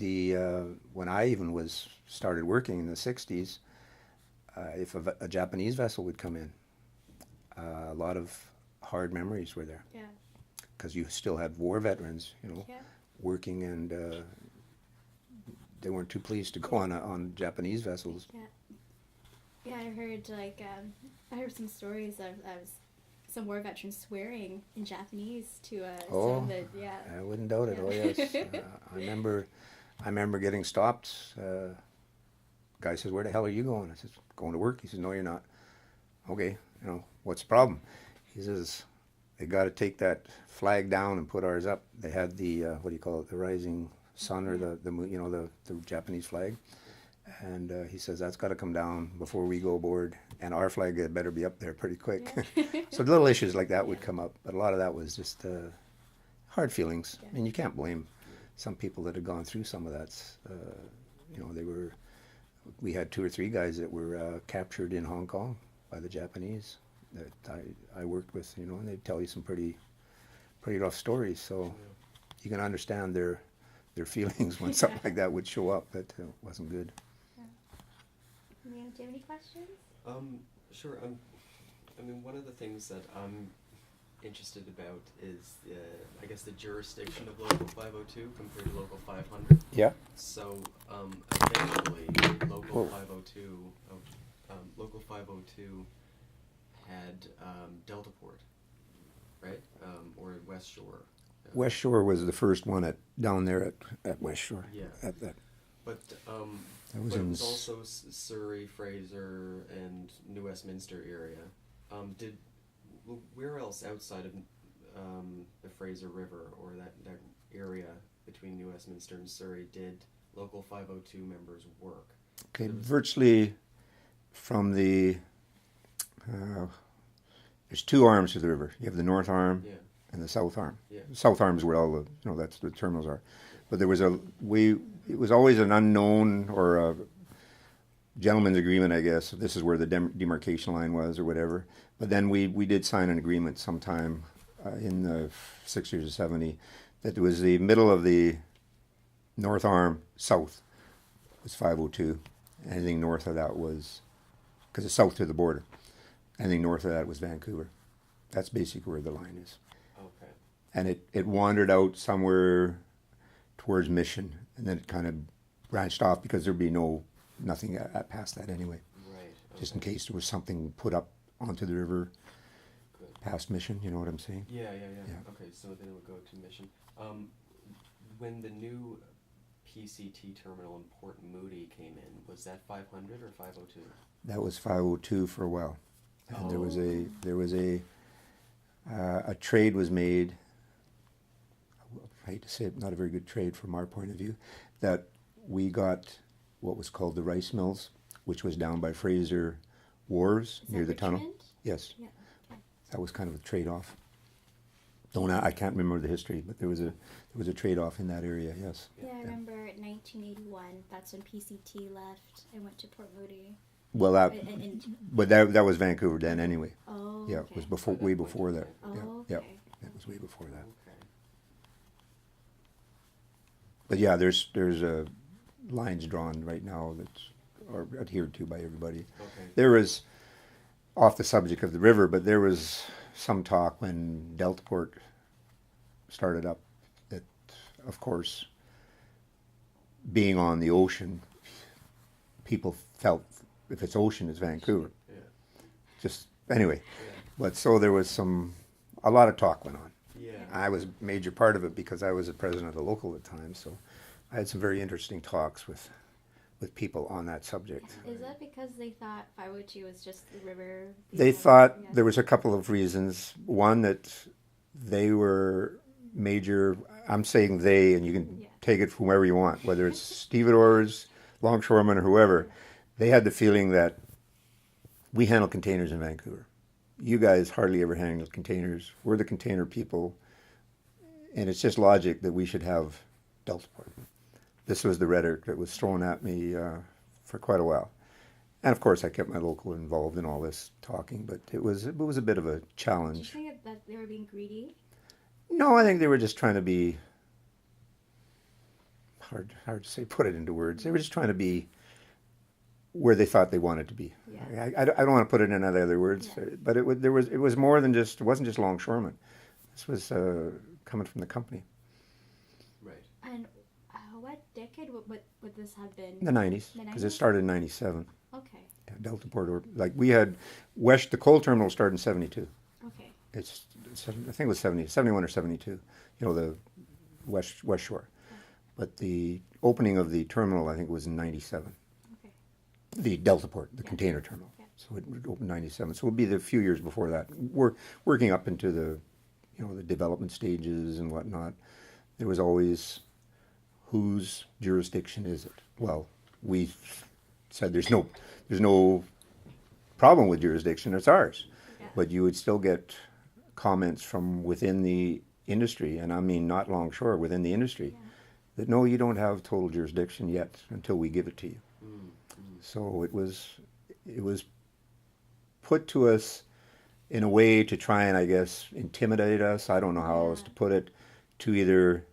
when I even started working in the 60s, if a Japanese vessel would come in, a lot of hard memories were there. Yeah. Because you still had war veterans, working, and they weren't too pleased to go on Japanese vessels. Yeah. Yeah, I heard some stories of some war veterans swearing in Japanese to some of the, I wouldn't doubt it. Oh yes, I remember getting stopped. Guy says, "Where the hell are you going?" I said, "Going to work." He says, "No, you're not." Okay, what's the problem? He says, "They got to take that flag down and put ours up." They had the what do you call it, the rising sun, or the Japanese flag, and he says that's got to come down before we go aboard, and our flag had better be up there pretty quick. So little issues like that would come up, but a lot of that was just hard feelings. I mean, you can't blame some people that had gone through some of that. We had 2 or 3 guys that were captured in Hong Kong by the Japanese that I worked with, and they'd tell you some pretty rough stories. So you can understand their feelings when something like that would show up. That wasn't good. Do you have any questions? Sure. I mean, one of the things that I'm interested about is, I guess, the jurisdiction of Local 502 compared to Local 500. Yeah. So, eventually, Local 502 had Deltaport, right? Or West Shore. West Shore was the first one down there at West Shore. Yeah. But it was also Surrey, Fraser, and New Westminster area. Where else outside of the Fraser River or that area between New Westminster and Surrey did Local 502 members work? Okay, virtually from the there's 2 arms to the river. You have the north arm and the south arm. Yeah. The south arm is where all that's the terminals are. But it was always an unknown or a gentleman's agreement, I guess. This is where the demarcation line was or whatever. But then we did sign an agreement sometime in the 60s or 70 that it was the middle of the north arm south was 502. Anything north of that was, because it's south to the border, anything north of that was Vancouver. That's basically where the line is. Okay. And it wandered out somewhere towards Mission, and then it kind of branched off because there'd be nothing past that anyway. Right. Okay. Just in case there was something put up onto the river past Mission, you know what I'm saying? Yeah. Okay, so then it would go to Mission. When the new PCT terminal in Port Moody came in, was that 500 or 502? That was 502 for a while, and there was a trade was made. I hate to say it, not a very good trade from our point of view, that we got what was called the rice mills, which was down by Fraser Wharves near the tunnel. Yes. Yeah. Okay. That was kind of a trade-off. I can't remember the history, but there was a trade-off in that area. Yes. Yeah, I remember in 1981. That's when PCT left and went to Port Moody. Well, but that was Vancouver then anyway. Oh. Yeah, Okay. it was way before that. Oh. Yeah, Okay. yeah, it was way before that. Okay. But yeah, there's lines drawn right now that are adhered to by everybody. Okay. There was, off the subject of the river, but there was some talk when Deltaport started up that, of course, being on the ocean, people felt if it's ocean, it's Vancouver. Yeah. Just anyway, Yeah. but so there was a lot of talk went on. Yeah. I was a major part of it because I was the president of the local at the time, so I had some very interesting talks with with people on that subject. Is that because they thought 502 was just the river? They thought there was a couple of reasons. One, that they were major, I'm saying they, and you can take it from wherever you want, whether it's stevedores, longshoremen, or whoever. They had the feeling that we handle containers in Vancouver. You guys hardly ever handle containers. We're the container people. And it's just logic that we should have Deltaport. This was the rhetoric that was thrown at me for quite a while. And of course, I kept my local involved in all this talking, but it was a bit of a challenge. Do you think that they were being greedy? No, I think they were just trying to be, hard to say, put it into words. They were just trying to be where they thought they wanted to be. Yeah. I don't want to put it in other words, but it was more than just, it wasn't just longshoremen. This was coming from the company. Right. And what decade would this have been? The 90s, because it started in 97. Okay. Yeah, Deltaport, or like we had the coal terminal started in 72. Okay. It's I think it was 71 or 72. You know, the West Shore. But the opening of the terminal, I think, was in 97. Okay. The Deltaport, the container terminal. Yeah. So it would open 97. So it would be the few years before that. We're working up into the, the development stages and whatnot. There was always, whose jurisdiction is it? Well, we said there's no problem with jurisdiction, it's ours. Yeah. But you would still get comments from within the industry, and I mean not longshore, within the industry, that no, you don't have total jurisdiction yet until we give it to you. So it was put to us in a way to try and, I guess, intimidate us. I don't know how else to put it, to either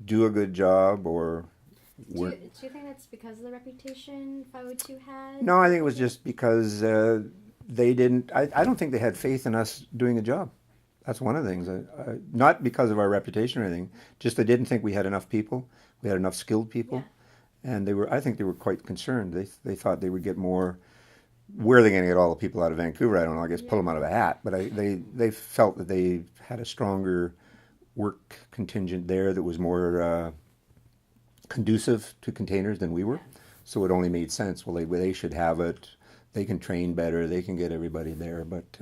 do a good job or... Do you think that's because of the reputation 502 had? No, I think it was just because they didn't... I don't think they had faith in us doing a job. That's one of the things. Not because of our reputation or anything, just they didn't think we had enough people. We had enough skilled people. Yeah. And I think they were quite concerned. They thought they would get more... Where are they going to get all the people out of Vancouver? I don't know. I guess pull them out of a hat. But they felt that they had a stronger work contingent there that was more conducive to containers than we were. So it only made sense. Well, they should have it. They can train better. They can get everybody there. But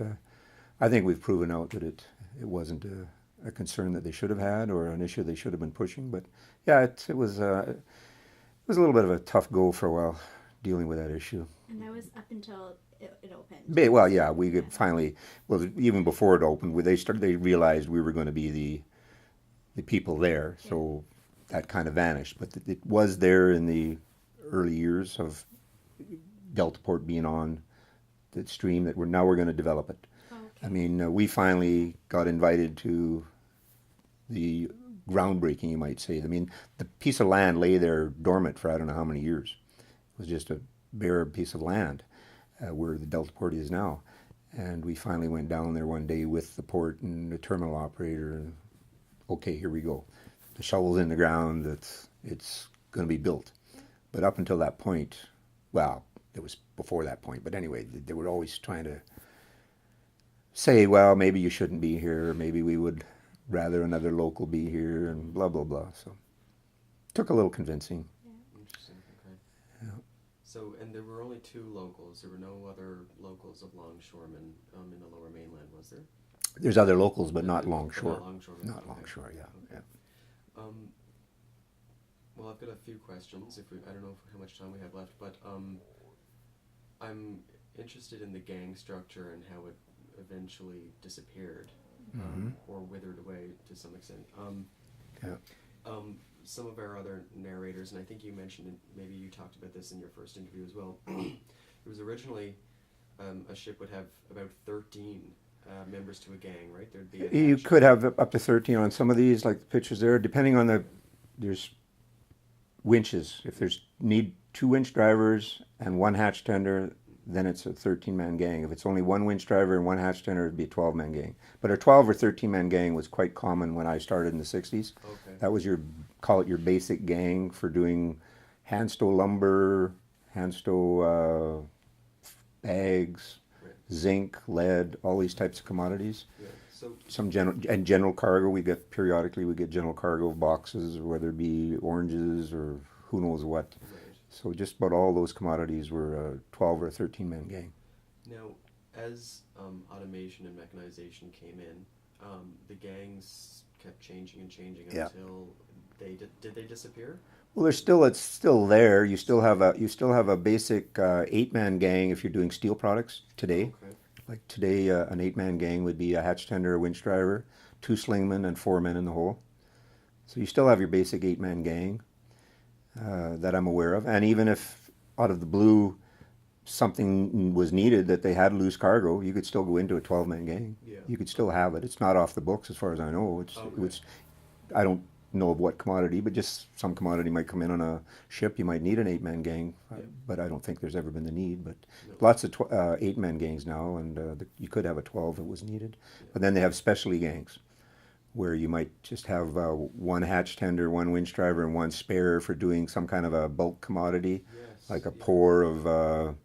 I think we've proven out that it wasn't a concern that they should have had or an issue they should have been pushing. But yeah, it was a little bit of a tough go for a while dealing with that issue. And that was up until it opened. Well, yeah, we could finally. Well, even before it opened, they realized we were going to be the people there. So that kind of vanished. But it was there in the early years of Deltaport being on the stream that we're going to develop it. Okay. I mean, we finally got invited to the groundbreaking, you might say. I mean, the piece of land lay there dormant for I don't know how many years. It was just a bare piece of land where the Deltaport is now. And we finally went down there one day with the port and the terminal operator. And, okay, here we go. The shovel's in the ground. It's going to be built. But up until that point, well, it was before that point. But anyway, they were always trying to say, well, maybe you shouldn't be here. Maybe we would rather another local be here and blah, blah, blah. So it took a little convincing. Interesting. Okay. Yeah. So, and there were only two locals. There were no other locals of longshoremen in the Lower Mainland, was there? There's other locals, but not longshore. Not longshoremen. Not okay. longshore, yeah. Okay. Yeah. Well, I've got a few questions. I don't know how much time we have left, but I'm interested in the gang structure and how it eventually disappeared or withered away to some extent. Some of our other narrators, and I think you mentioned it, maybe you talked about this in your first interview as well. It was originally a ship would have about 13 members to a gang, right? There'd be You could have up to 13 on some of these, like the pictures there, depending on there's winches. If there's need 2 winch drivers and 1 hatch tender, then it's a 13-man gang. If it's only 1 winch driver and 1 hatch tender, it'd be a 12-man gang. But a 12 or 13-man gang was quite common when I started in the 60s. Okay. That was call it your basic gang for doing hand stow lumber, hand stow bags, zinc, lead, all these types of commodities. Yeah. So Some general cargo. We get periodically general cargo boxes, whether it be oranges or who knows what. right. So just about all those commodities were a 12 or a 13-man gang. Now, as automation and mechanization came in, the gangs kept changing and changing Yeah. until did they disappear? Well, it's still there. You still have a basic 8-man gang if you're doing steel products today. Okay. Like today, an 8-man gang would be a hatch tender, a winch driver, 2 slingmen, and 4 men in the hole. So you still have your basic 8-man gang that I'm aware of. And even if out of the blue something was needed that they had loose cargo, you could still go into a 12-man gang. Yeah. You could still have it. It's not off the books as far as I know. Okay. I don't know of what commodity, but just some commodity might come in on a ship. You might need an 8-man gang, but I don't think there's ever been the need. But No. lots of 8-man gangs now, and you could have a 12 if it was needed. But then they have specialty gangs, where you might just have one hatch tender, one winch driver, and one spare for doing some kind of a bulk commodity, Yes. like a pour of.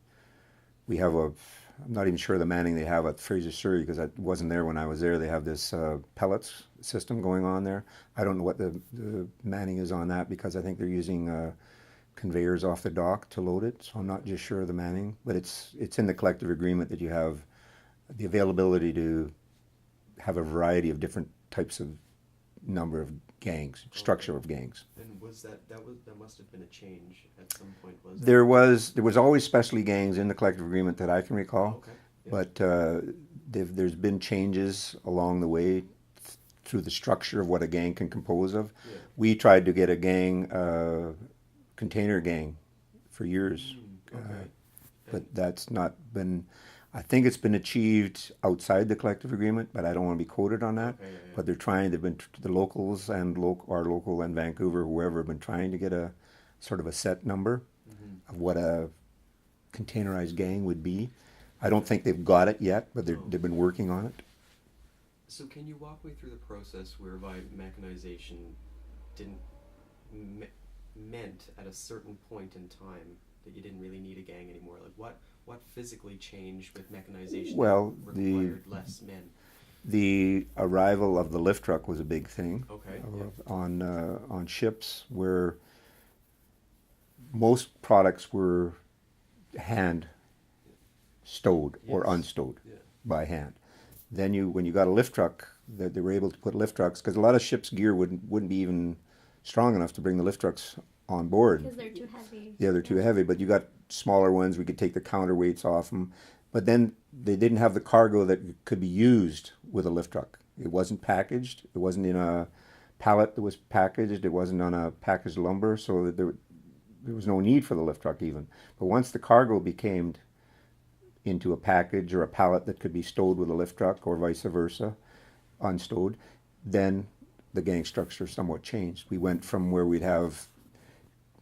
I'm not even sure the manning they have at Fraser Surrey because I wasn't there when I was there. They have this pellets system going on there. I don't know what the manning is on that because I think they're using conveyors off the dock to load it. So I'm not just sure of the manning, but it's in the collective agreement that you have the availability to have a variety of different types of number of gangs, structure of gangs. And was that must have been a change at some point, was it? There was always specialty gangs in the collective agreement that I can recall. Okay. Yeah. But there's been changes along the way through the structure of what a gang can compose of. Yeah. We tried to get a gang, container gang, for years, Okay. but that's not been. I think it's been achieved outside the collective agreement, but I don't want to be quoted on that. Okay, yeah. But they're trying. They've been the locals and our local and Vancouver, whoever, have been trying to get a sort of a set number of what a containerized gang would be. I don't think they've got it yet, but they've been working on it. So can you walk me through the process whereby mechanization didn't meant at a certain point in time that you didn't really need a gang anymore? Like what physically changed with mechanization Well, that required less men? The arrival of the lift truck was a big thing Okay. on ships where most products were hand stowed or Yes. unstowed Yeah. by hand. Then when you got a lift truck, that they were able to put lift trucks because a lot of ships' gear wouldn't be even strong enough to bring the lift trucks on board. Because they're too heavy. Yeah, they're too heavy, but you got smaller ones. We could take the counterweights off them. But then they didn't have the cargo that could be used with a lift truck. It wasn't packaged. It wasn't in a pallet that was packaged. It wasn't on a packaged lumber, so that there was no need for the lift truck even. But once the cargo became into a package or a pallet that could be stowed with a lift truck or vice versa, unstowed, then the gang structure somewhat changed. We went from where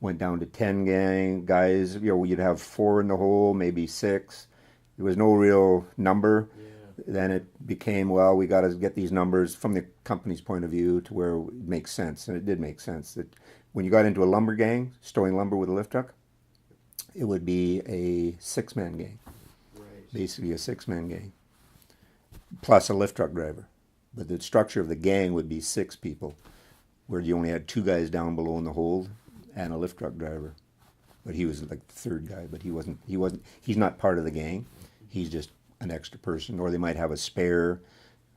went down to 10 gang guys. You'd have 4 in the hole, maybe 6. There was no real number. Yeah. Then it became, well, we got to get these numbers from the company's point of view to where it makes sense. And it did make sense that when you got into a lumber gang, stowing lumber with a lift truck, it would be a 6-man gang, Right. basically a 6-man gang, plus a lift truck driver. But the structure of the gang would be 6 people, where you only had 2 guys down below in the hold and a lift truck driver. But he was like the 3rd guy, but he's not part of the gang. He's just an extra person. Or they might have a spare,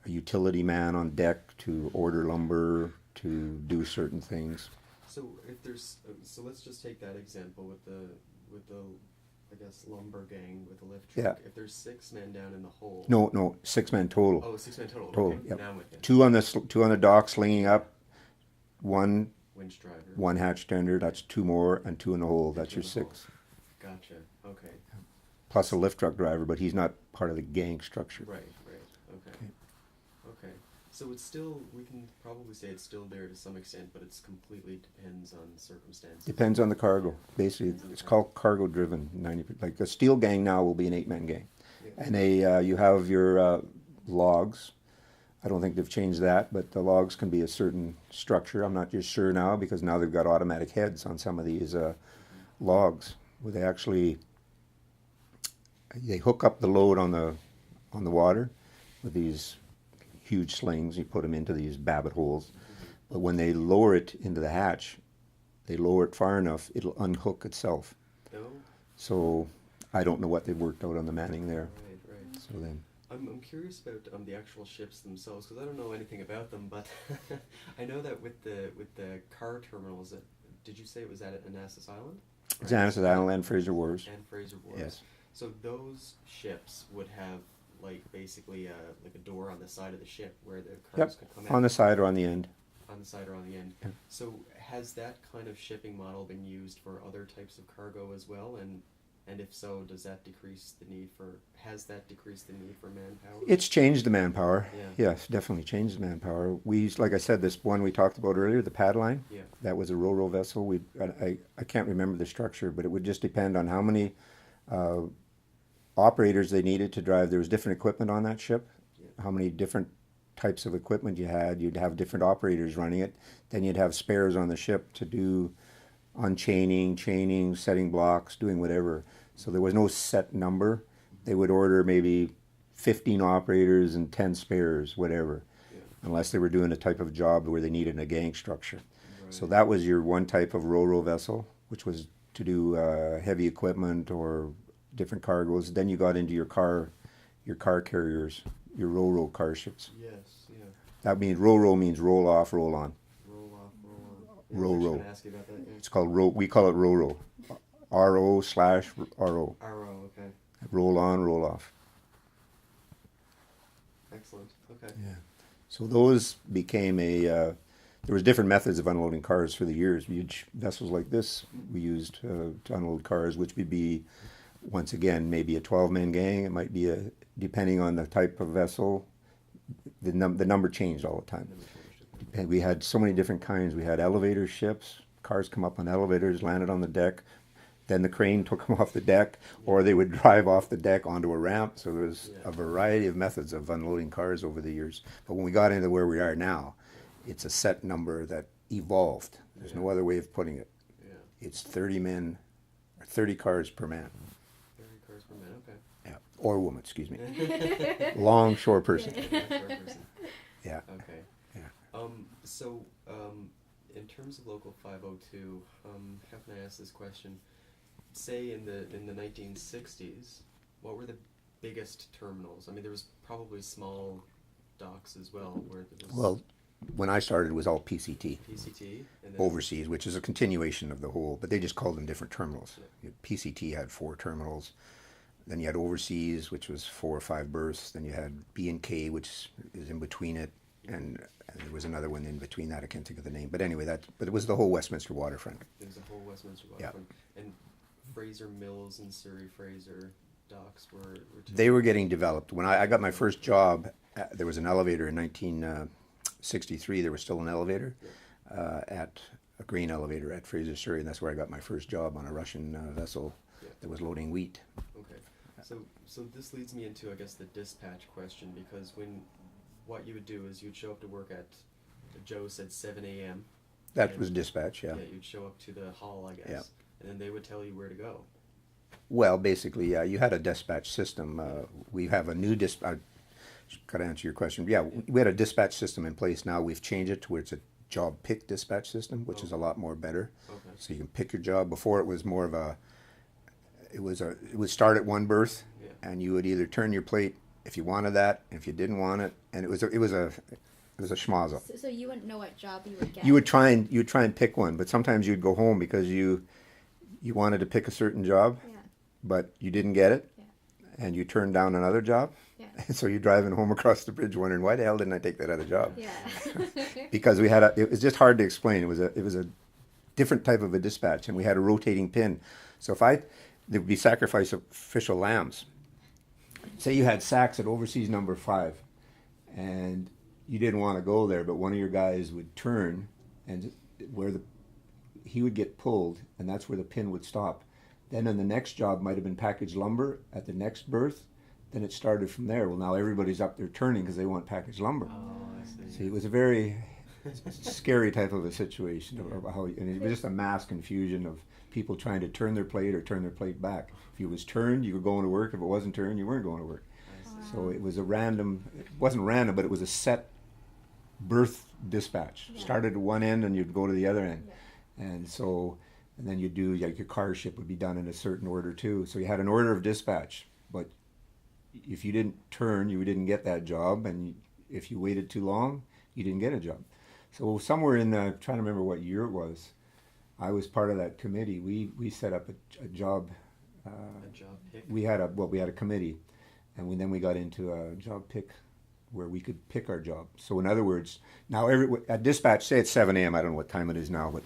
a utility man on deck to order lumber, to do certain things. So if there's so let's just take that example with the I guess lumber gang with the lift truck. Yeah. If there's 6 men down in the hole. No, 6 men total. Oh, 6 men total. Total, Okay. yep. Now I'm with you. 2 on the dock slinging up, one Winch driver. hatch tender, that's 2 more, and 2 in the hole, that's Two your in the hole. 6. Gotcha. Okay. Plus a lift truck driver, but he's not part of the gang structure. Right. Okay. Okay. So it's still, we can probably say it's still there to some extent, but it's completely depends on circumstances. Depends on the cargo. Basically, it's called cargo driven. Like a steel gang now will be an 8-man gang, Yeah. and you have your logs. I don't think they've changed that, but the logs can be a certain structure. I'm not just sure now because now they've got automatic heads on some of these logs where they hook up the load on the water with these huge slings. You put them into these babbitt holes, but when they lower it into the hatch, they lower it far enough, it'll unhook itself. No. So I don't know what they've worked out on the manning there. Right. So then, I'm curious about the actual ships themselves because I don't know anything about them, but I know that with the car terminals, did you say it was at Annacis Island? Annacis Island and Fraser Wharves. And Fraser Wharves. Yes. So those ships would have like basically like a door on the side of the ship where the cars Yep, could come on in. the side or on the end. On the side or on the end. Yeah. So has that kind of shipping model been used for other types of cargo as well? And if so, has that decreased the need for manpower? It's changed the manpower. Yeah. Yes, definitely changed the manpower. We used, like I said, this one we talked about earlier, the pad line. Yeah. That was a ro-ro vessel. I can't remember the structure, but it would just depend on how many operators they needed to drive. There was different equipment on that ship. Yeah. How many different types of equipment you had. You'd have different operators running it. Then you'd have spares on the ship to do unchaining, chaining, setting blocks, doing whatever. So there was no set number. They would order maybe 15 operators and 10 spares, whatever, Yeah. unless they were doing a type of job where they needed a gang structure. Right. So that was your one type of ro-ro vessel, which was to do heavy equipment or different cargoes. Then you got into your car carriers, your ro-ro car ships. Yes. Yeah. That means ro-ro means roll off, roll on. Roll off, roll on. Yeah, I was Ro-ro. just gonna ask you about that. Yeah. It's called we call it ro-ro. R-O/R-O. RO. Okay. Roll on, roll off. Excellent. Okay. Yeah. So those became there was different methods of unloading cars for the years. Huge vessels like this we used to unload cars, which would be, once again, maybe a 12-man gang. It might be depending on the type of vessel, the number changed all the time. Never changed it. And we had so many different kinds. We had elevator ships. Cars come up on elevators, landed on the deck. Then the crane took them off the deck, or they would drive off the deck onto a ramp. So there was a variety of methods of unloading cars over the years. But when we got into where we are now, it's a set number that evolved. There's no other way of putting it. Yeah. It's 30 men, or 30 cars per man. 30 cars per minute. Okay. Yeah. Or woman, excuse me. Longshore person. Yeah, per person. Yeah. Okay. Yeah. So, in terms of Local 502, how can I ask this question? Say in the 1960s, what were the biggest terminals? I mean, there was probably small docks as well, where there was Well, when I started, it was all PCT. PCT and then Overseas, which is a continuation of the whole, but they just called them different terminals. PCT had 4 terminals. Then you had overseas, which was 4 or 5 berths. Then you had B&K, which is in between it, and there was another one in between that. I can't think of the name, but anyway, but it was the whole Westminster waterfront. There was a whole Westminster Yeah. waterfront. And Fraser Mills and Surrey Fraser docks were They were getting developed. When I got my first job, there was an elevator in 1963. There was still an elevator at a grain elevator at Fraser, Surrey, and that's where I got my first job on a Russian vessel that was loading wheat. Okay, so this leads me into, I guess, the dispatch question, because what you would do is you'd show up to work at, Joe said 7 a.m. That was dispatch, yeah. Yeah, you'd show up to the hall, I guess, Yeah. and then they would tell you where to go. Well, basically, yeah, you had a dispatch system. We have a new dispatch. Got to answer your question. Yeah, we had a dispatch system in place. Now we've changed it to where it's a job pick dispatch system, which is a lot more better. Okay. So you can pick your job. Before it was more of it would start at one berth, Yeah. and you would either turn your plate if you wanted that, if you didn't want it, and it was a schmozzle. So you wouldn't know what job you would get. You would try and pick one, but sometimes you'd go home because you wanted to pick a certain job, Yeah. but you didn't get it, Yeah. and you turned down another job. Yeah. And so you're driving home across the bridge wondering, why the hell didn't I take that other job? Yeah. Because it was just hard to explain. It was a different type of a dispatch, and we had a rotating pin. So there would be sacrificial lambs. Say you had sacks at overseas number 5, and you didn't want to go there, but one of your guys would turn, and he would get pulled, and that's where the pin would stop. Then on the next job might have been packaged lumber at the next berth. Then it started from there. Well, now everybody's up there turning because they want packaged lumber. Oh, I see. See, it was a very scary type of a situation of and it was just a mass confusion of people trying to turn their plate or turn their plate back. If it was turned, you were going to work. If it wasn't turned, you weren't going to work. I see. So it was it wasn't random, but it was a set berth dispatch. Yeah. Started at one end and you'd go to the other end. Yeah. And so, and then you do, like, your car ship would be done in a certain order too. So you had an order of dispatch, but if you didn't turn, you didn't get that job, and if you waited too long, you didn't get a job. So somewhere in the, trying to remember what year it was, I was part of that committee. We set up a job. A job pick. We had a committee, and then we got into a job pick where we could pick our job. So in other words, now at dispatch, say it's 7 a.m. I don't know what time it is now, but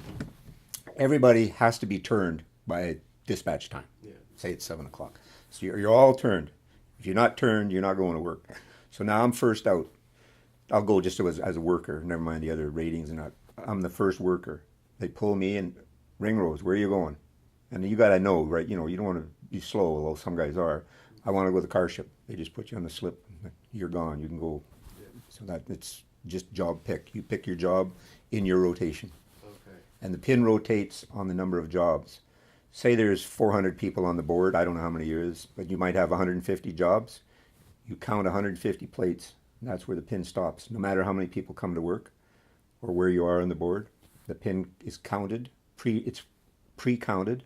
everybody has to be turned by dispatch time. Yeah. Say it's 7 o'clock. So you're all turned. If you're not turned, you're not going to work. So now I'm first out. I'll go just as a worker. Never mind the other ratings and that. I'm the first worker. They pull me in. Ringrose, where are you going? And you got to know, right? You know, you don't want to be slow, although some guys are. I want to go to the car ship. They just put you on the slip. You're gone. You can go. Yeah. So that it's just job pick. You pick your job in your rotation. Okay. And the pin rotates on the number of jobs. Say there's 400 people on the board. I don't know how many there is, but you might have 150 jobs. You count 150 plates. And that's where the pin stops. No matter how many people come to work or where you are on the board, the pin is counted. It's pre-counted.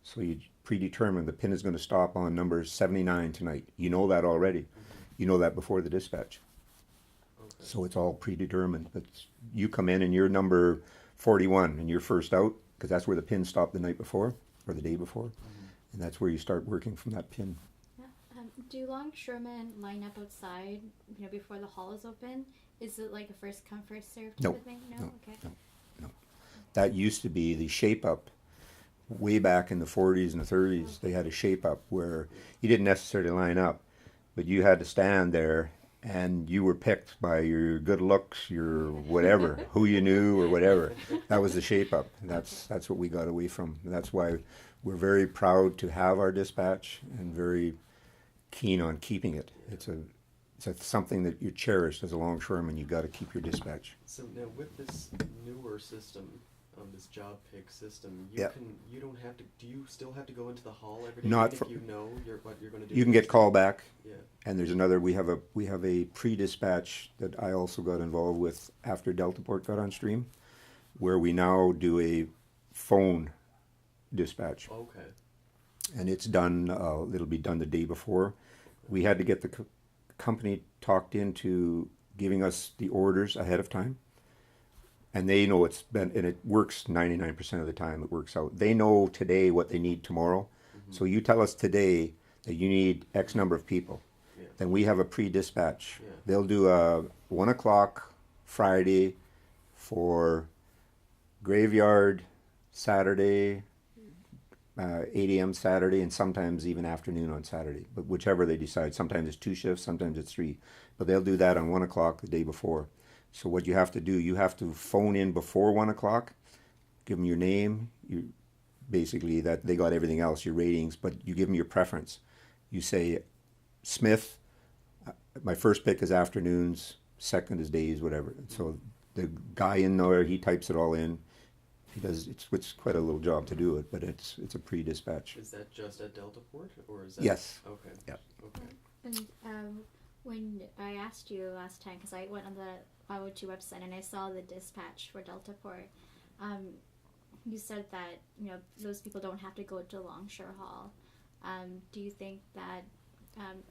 So you predetermine the pin is going to stop on number 79 tonight. You know that already. You know that before the dispatch. Okay. So it's all predetermined. You come in and you're number 41 and you're first out because that's where the pin stopped the night before or the day before. And that's where you start working from that pin. Yeah. Do longshoremen line up outside, before the hall is open? Is it like a first come first serve type No. of thing? No. Okay. No. That used to be the shape up. Way back in the 40s and the 30s, they had a shape up where you didn't necessarily line up, but you had to stand there and you were picked by your good looks, your whatever, who you knew or whatever. That was the shape up. That's what we got away from. That's why we're very proud to have our dispatch and very keen on keeping it. It's something that you cherish as a longshoreman. You got to keep your dispatch. So now with this newer system, this job pick system, Yeah. you don't have to. Do you still have to go into the hall every day? Not if for- you know what you're going to do. You can get called back. Yeah. And there's another. We have a pre-dispatch that I also got involved with after Deltaport got on stream, where we now do a phone dispatch, Okay. and it's done. It'll be done the day before. We had to get the company talked into giving us the orders ahead of time, and they know it's been, and it works 99% of the time. It works out. They know today what they need tomorrow. So you tell us today that you need X number of people. Yeah. Then we have a pre-dispatch. Yeah. They'll do a 1 o'clock Friday for graveyard Saturday, 8 a.m. Saturday, and sometimes even afternoon on Saturday. But whichever they decide. Sometimes it's 2 shifts, sometimes it's 3. But they'll do that on 1 o'clock the day before. So what you have to do, you have to phone in before 1 o'clock, give them your name, basically that they got everything else, your ratings, but you give them your preference. You say, Smith, my first pick is afternoons, second is days, whatever. So the guy in there, he types it all in. He does. It's quite a little job to do it, but it's a pre-dispatch. Is that just at Deltaport, or is that? Yes. Okay. Yep. Okay. And when I asked you last time, because I went on the 502 website and I saw the dispatch for Deltaport, you said that those people don't have to go to Longshore Hall. Do you think that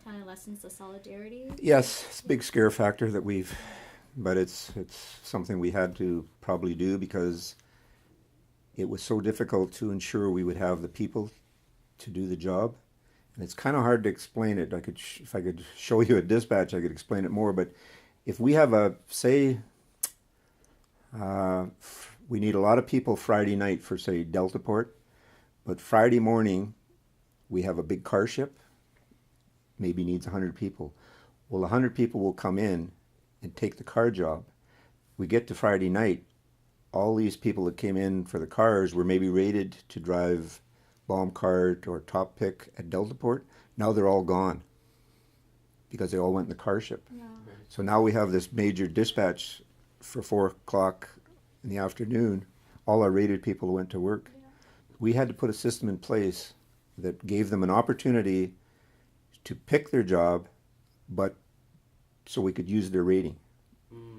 kind of lessens the solidarity? Yes, it's a big scare factor but it's something we had to probably do because it was so difficult to ensure we would have the people to do the job. And it's kind of hard to explain it. If I could show you a dispatch, I could explain it more. But if we have we need a lot of people Friday night for, say, Deltaport, but Friday morning we have a big car ship, maybe needs 100 people. Well, 100 people will come in and take the car job. We get to Friday night, all these people that came in for the cars were maybe rated to drive bomb cart or top pick at Deltaport. Now they're all gone because they all went in the car ship. Yeah. So now we have this major dispatch for 4 o'clock in the afternoon. All our rated people went to work. Yeah. We had to put a system in place that gave them an opportunity to pick their job, but so we could use their rating.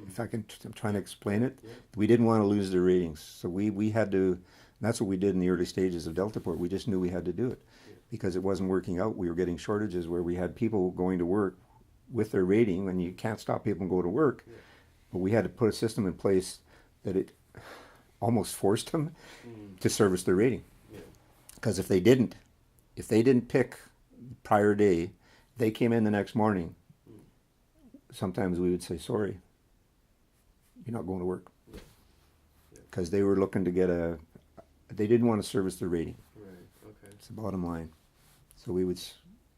If I can, I'm trying to explain it. Yeah. We didn't want to lose their ratings, so we had to. That's what we did in the early stages of Deltaport. We just knew we had to do it Yeah. because it wasn't working out. We were getting shortages where we had people going to work with their rating, and you can't stop people from going to work. Yeah. But we had to put a system in place that it almost forced them to service their rating. Yeah. Because if they didn't pick the prior day, they came in the next morning. Sometimes we would say, "Sorry, you're not going to work," Yeah. Yeah. because they were looking to get they didn't want to service their rating. Right. Okay. It's the bottom line. So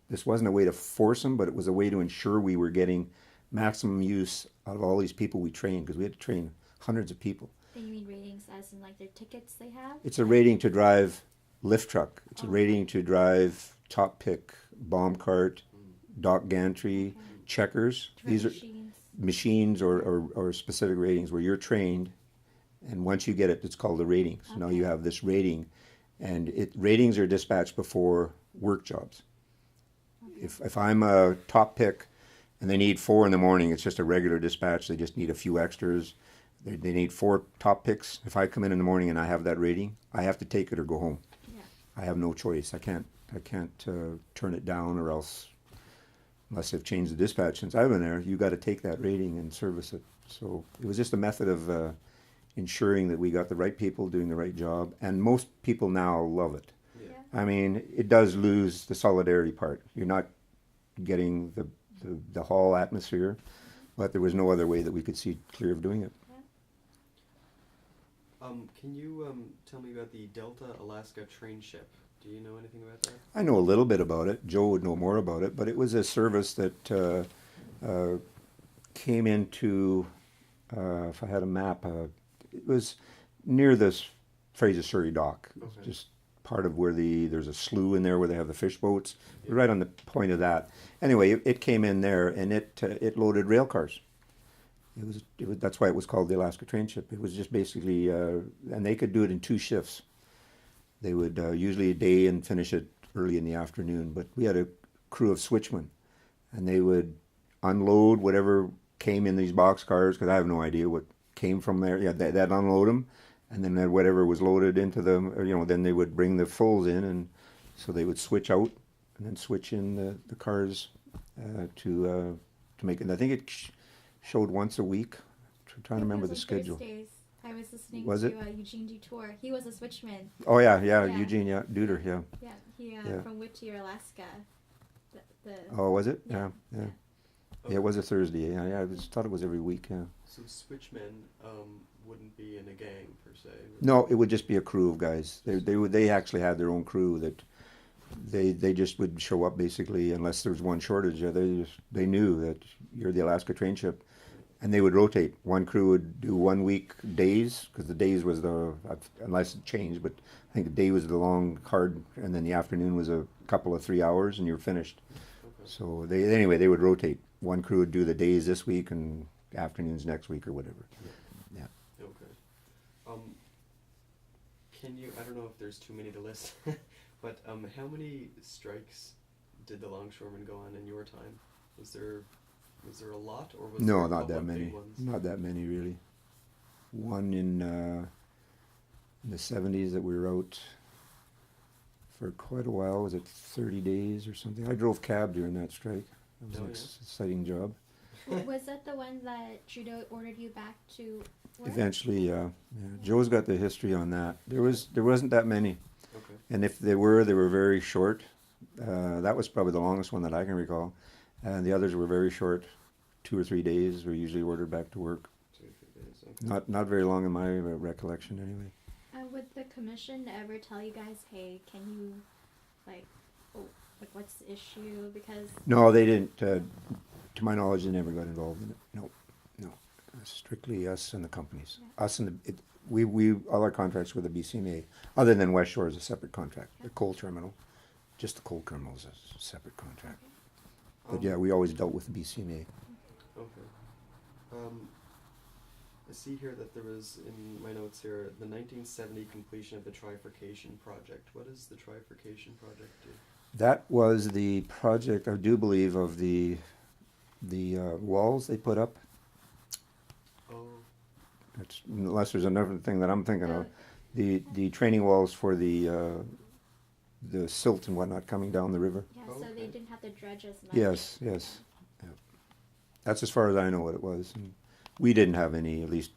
this wasn't a way to force them, but it was a way to ensure we were getting maximum use out of all these people we trained, because we had to train hundreds of people. And you mean ratings as in like their tickets they have? It's a rating to drive lift truck. It's a Oh. rating to drive top pick, bomb cart, dock gantry, checkers. To run These are machines. machines or specific ratings where you're trained, and once you get it, it's called a rating. So now you Okay. have this rating, and ratings are dispatched before work jobs. If I'm a top pick and they need 4 in the morning, it's just a regular dispatch. They just need a few extras. They need 4 top picks. If I come in the morning and I have that rating, I have to take it or go home. Yeah. I have no choice. I can't turn it down, or else, unless they've changed the dispatch since I've been there, you got to take that rating and service it. So it was just a method of ensuring that we got the right people doing the right job, and most people now love it. Yeah. Yeah. I mean, it does lose the solidarity part. You're not getting the hall atmosphere, but there was no other way that we could see clear of doing it. Can you tell me about the Delta Alaska train ship? Do you know anything about that? I know a little bit about it. Joe would know more about it, but it was a service that came into, if I had a map, it was near this Fraser Surrey dock. It's Okay. just part of where there's a slough in there where they have the fish boats. Right on the point of that. Anyway, it came in there, and it loaded rail cars. It was that's why it was called the Alaska train ship. It was just basically, and they could do it in 2 shifts. They would usually a day and finish it early in the afternoon. But we had a crew of switchmen, and they would unload whatever came in these box cars, because I have no idea what came from there. Yeah, they'd unload them, and then whatever was loaded into them, then they would bring the fulls in, and so they would switch out and then switch in the cars to make it. I think it showed once a week. I'm trying to remember the schedule. Thursdays. I was listening Was to it? Eugene Dutour. He was a switchman. Oh yeah, Yeah. Eugene, Duder, yeah. Yeah, he Yeah. from Whittier, Alaska. The Oh, was it? Yeah, Yeah. yeah. Yeah, it was a Thursday. Yeah, I thought it was every week. Yeah. So switchmen wouldn't be in a gang per se. No, it would just be a crew of guys. They actually had their own crew that they just would show up basically unless there was one shortage. They knew that you're the Alaska train ship, and they would rotate. One crew would do 1 week days, because the days was unless it changed, but I think the day was the long hard, and then the afternoon was a couple of 3 hours, and you're finished. Okay. So they would rotate. One crew would do the days this week and afternoons next week or whatever. Yeah. Okay. Can you? I don't know if there's too many to list, but how many strikes did the longshoremen go on in your time? Was there a lot, or was No, there not a couple that of big many. ones? Not that many, really. One in the 70s that we were out for quite a while. Was it 30 days or something? I drove cab during that strike. It was Oh, an yeah. exciting job. was that the one that Trudeau ordered you back to work? Eventually, yeah. Joe's got the history on that. There wasn't that many, Okay. and if they were very short. That was probably the longest one that I can recall, and the others were very short, 2 or 3 days. Were usually ordered back to work. 2 or 3 days. Okay. Not very long in my recollection, anyway. Would the commission ever tell you guys, hey, can you, what's the issue? Because No, they didn't. To my knowledge, they never got involved in it. No. Strictly us and the companies. Yeah. Us and we all our contracts with the BCMA, other than West Shore is a separate contract. The coal terminal, just the coal terminal is a separate contract. But yeah, we always dealt with the BCMA. Okay. I see here that there was, in my notes here, the 1970 completion of the trifurcation project. What does the trifurcation project do? That was the project, I do believe, of the walls they put up. Oh. That's, unless there's another thing that I'm thinking Oh. of. The training walls for the silt and whatnot coming down the river. Yeah, Oh, so they okay. didn't have to dredge as much. Yes, yes. Yeah. That's as far as I know what it was. And we didn't have any, at least.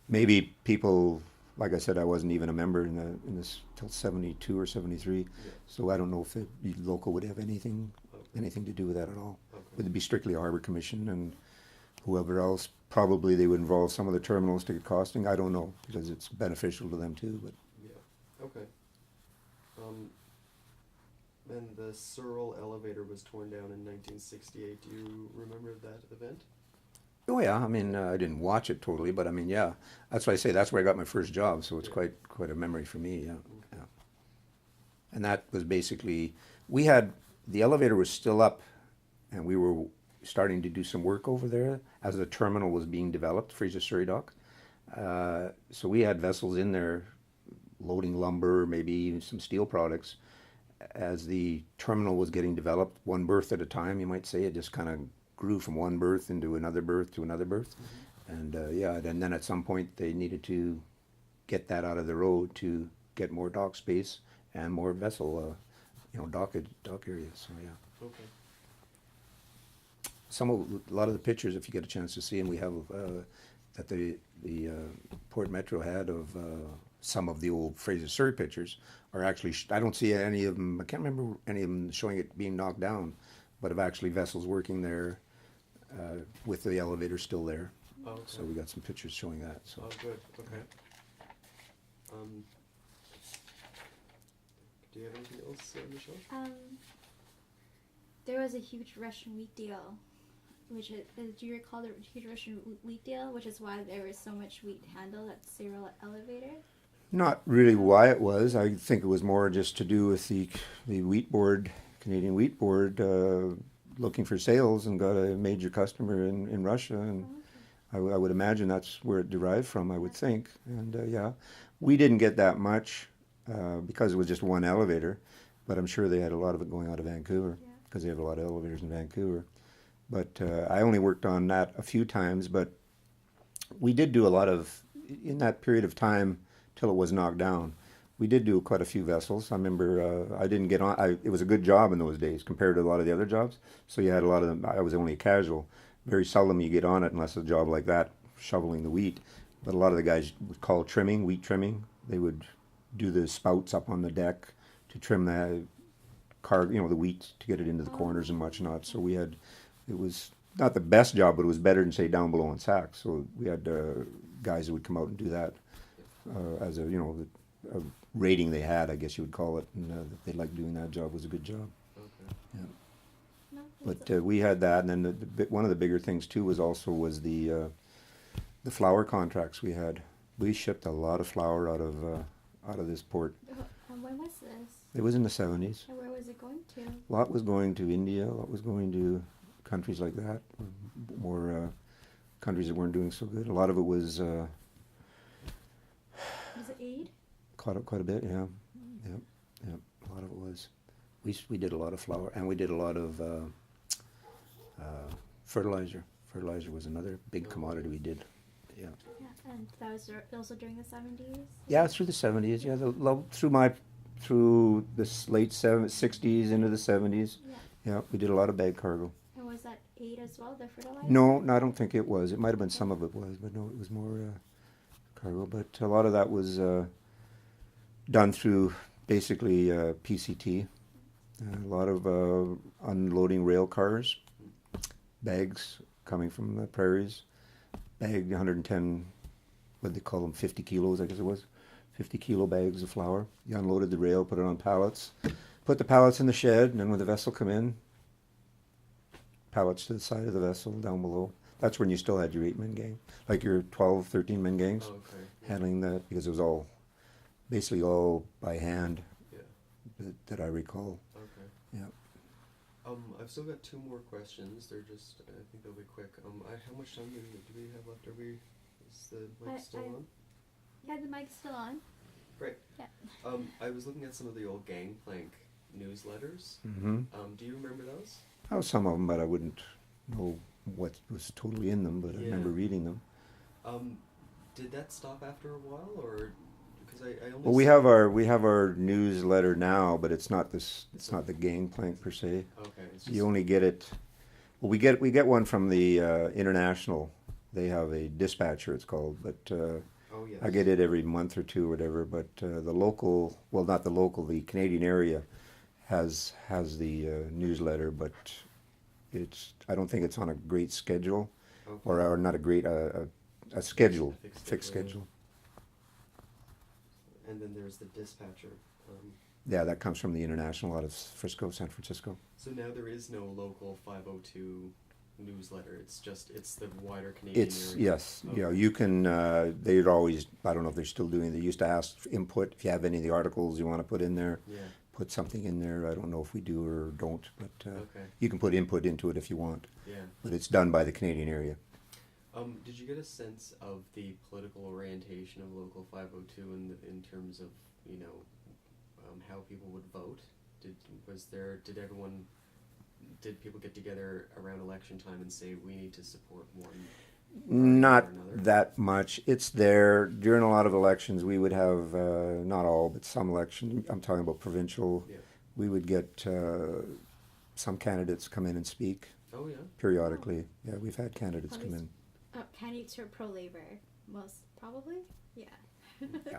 Maybe people, like I said, I wasn't even a member in this till 72 or 73. Yeah. So I don't know if the local would have anything to do with that at all. Okay. Would it be strictly a harbor commission and whoever else? Probably they would involve some of the terminals to get costing. I don't know because it's beneficial to them too. But Yeah. Okay. And the Searle elevator was torn down in 1968. Do you remember that event? oh yeah, I mean I didn't watch it totally, but I mean yeah, that's why I say that's where I got my first job. So it's Yeah. quite a memory for me. Yeah, Okay. yeah. And that was basically we had the elevator was still up, and we were starting to do some work over there as the terminal was being developed, Fraser Surrey Dock. So we had vessels in there loading lumber, maybe even some steel products. As the terminal was getting developed, one berth at a time, you might say, it just kind of grew from one berth into another berth to another berth. And yeah, and then at some point they needed to get that out of the road to get more dock space and more vessel, dock area. So yeah. Okay. A lot of the pictures, if you get a chance to see them, we have that the Port Metro had of some of the old Fraser Surrey pictures are actually. I don't see any of them. I can't remember any of them showing it being knocked down, but of actually vessels working there with the elevator still there. Oh, okay. So we got some pictures showing that. So Oh, good. Okay. Do you have anything else, Michelle? There was a huge Russian wheat deal, which is, do you recall the huge Russian wheat deal, which is why there was so much wheat handled at Cyril Elevator? not really why it was. I think it was more just to do with the wheat board, Canadian Wheat Board, looking for sales and got a major customer in Russia, and I would imagine that's where it derived from. I would think, and yeah, we didn't get that much because it was just one elevator, but I'm sure they had a lot of it going out of Vancouver because they have a lot of elevators in Vancouver. But I only worked on that a few times, but we did do a lot of in that period of time till it was knocked down. We did do quite a few vessels. I remember I didn't get on. It was a good job in those days compared to a lot of the other jobs. So you had a lot of them. I was only a casual. Very seldom you get on it unless it's a job like that, shoveling the wheat. But a lot of the guys would call trimming, wheat trimming. They would do the spouts up on the deck to trim the the wheat to get it into the corners and whatnot. So it was not the best job, but it was better than say down below in sacks. So we had guys who would come out and do that as a rating they had, I guess you would call it, and they liked doing that job. Was a good job. Okay. Yeah. No, But we had that, and then one of the bigger things too was the flour contracts we had. We shipped a lot of flour out of this port. when was this? It was in the 70s. And where was it going to? A lot was going to India. A lot was going to countries like that, more countries that weren't doing so good. A lot of it was Was it aid? caught up quite a bit. Yeah, yeah. A lot of it was. We did a lot of flour, and we did a lot of fertilizer. Fertilizer was another big commodity we did. Yeah. Yeah, and that was also during the 70s? Yeah, through the 70s. Yeah, through the late 60s into the 70s. Yeah. Yeah, we did a lot of bag cargo. And was that aid as well, the fertilizer? No, I don't think it was. It might have been some of it was, but no, it was more cargo. But a lot of that was done through basically PCT. A lot of unloading rail cars, bags coming from the prairies, bag 110, what they call them, 50 kilos, I guess it was, 50 kilo bags of flour. You unloaded the rail, put it on pallets, put the pallets in the shed, and then when the vessel come in, pallets to the side of the vessel down below. That's when you still had your 8-man gang, like your 12, 13-man gangs, Oh, okay. handling that, because it was basically all by hand Yeah. that I recall. Okay. Yeah. I've still got 2 more questions. They're just, I think they'll be quick. How much time do we have left? Is the mic still on? Yeah, the mic's still on. Great. Yeah. I was looking at some of the old Gangplank newsletters. Mm-hmm. Do you remember those? Oh, some of them, but I wouldn't know what was totally in them, but I remember Yeah. reading them. Did that stop after a while, or because I only Well, we saw- have our newsletter now, but it's not this. It's not the Gangplank per se. Okay, it's just You only get it. Well, we get one from the international. They have a dispatcher. It's called, but oh yes. I get it every month or two, or whatever. But the local, well, not the local, the Canadian area has the newsletter, but it's. I don't think it's on a great schedule, Okay. or not a great a schedule, A fixed schedule. And then there's the dispatcher. Yeah, that comes from the international out of Frisco, San Francisco. So now there is no local 502 newsletter. It's the wider Canadian It's area. yes, Okay. you know, you can. They'd always. I don't know if they're still doing. They used to ask for input if you have any of the articles you want to put in there. Yeah. Put something in there. I don't know if we do or don't, but Okay. you can put input into it if you want. Yeah. But it's done by the Canadian area. Did you get a sense of the political orientation of Local 502 in terms of how people would vote? Did people get together around election time and say we need to support one? Not or another? that much. It's there during a lot of elections. We would have not all, but some elections. I'm talking about provincial. Yeah. We would get some candidates come in and speak Oh yeah. periodically. Yeah, we've had candidates come Always. in. Candidates who are pro-labor, most probably. Yeah. Yeah.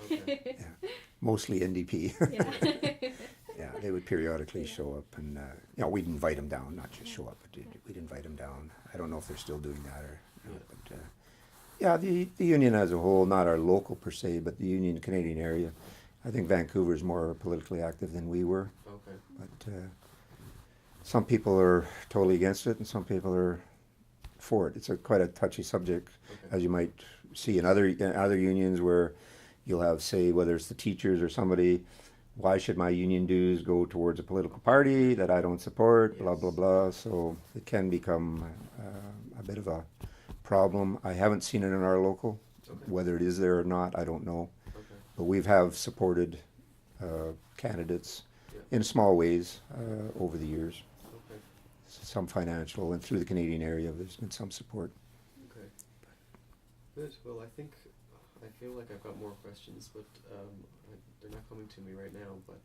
Okay. Yeah. Mostly NDP. Yeah. Yeah, they would periodically Yeah. show up, and we'd invite them down, not just show up, but we'd invite them down. I don't know if they're still doing that or not, but yeah, the union as a whole, not our local per se, but the union Canadian area. I think Vancouver is more politically active than we were, Okay. but some people are totally against it, and some people are for it. It's quite a touchy subject, Okay. as you might see in other unions where you'll have, say, whether it's the teachers or somebody, why should my union dues go towards a political party that I don't support, blah, Yes. blah, blah. So it can become a bit of a problem. I haven't seen it in our local. Okay. Whether it is there or not, I don't know. Okay. But we have supported candidates Yeah. in small ways over the years. Okay. Some financial, and through the Canadian area, there's been some support. Okay. Good. Well, I feel like I've got more questions, but they're not coming to me right now. But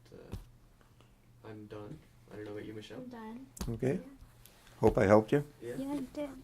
I'm done. I don't know about you, Michelle. I'm done. Okay? Hope I helped you. Yeah. Yeah, you did.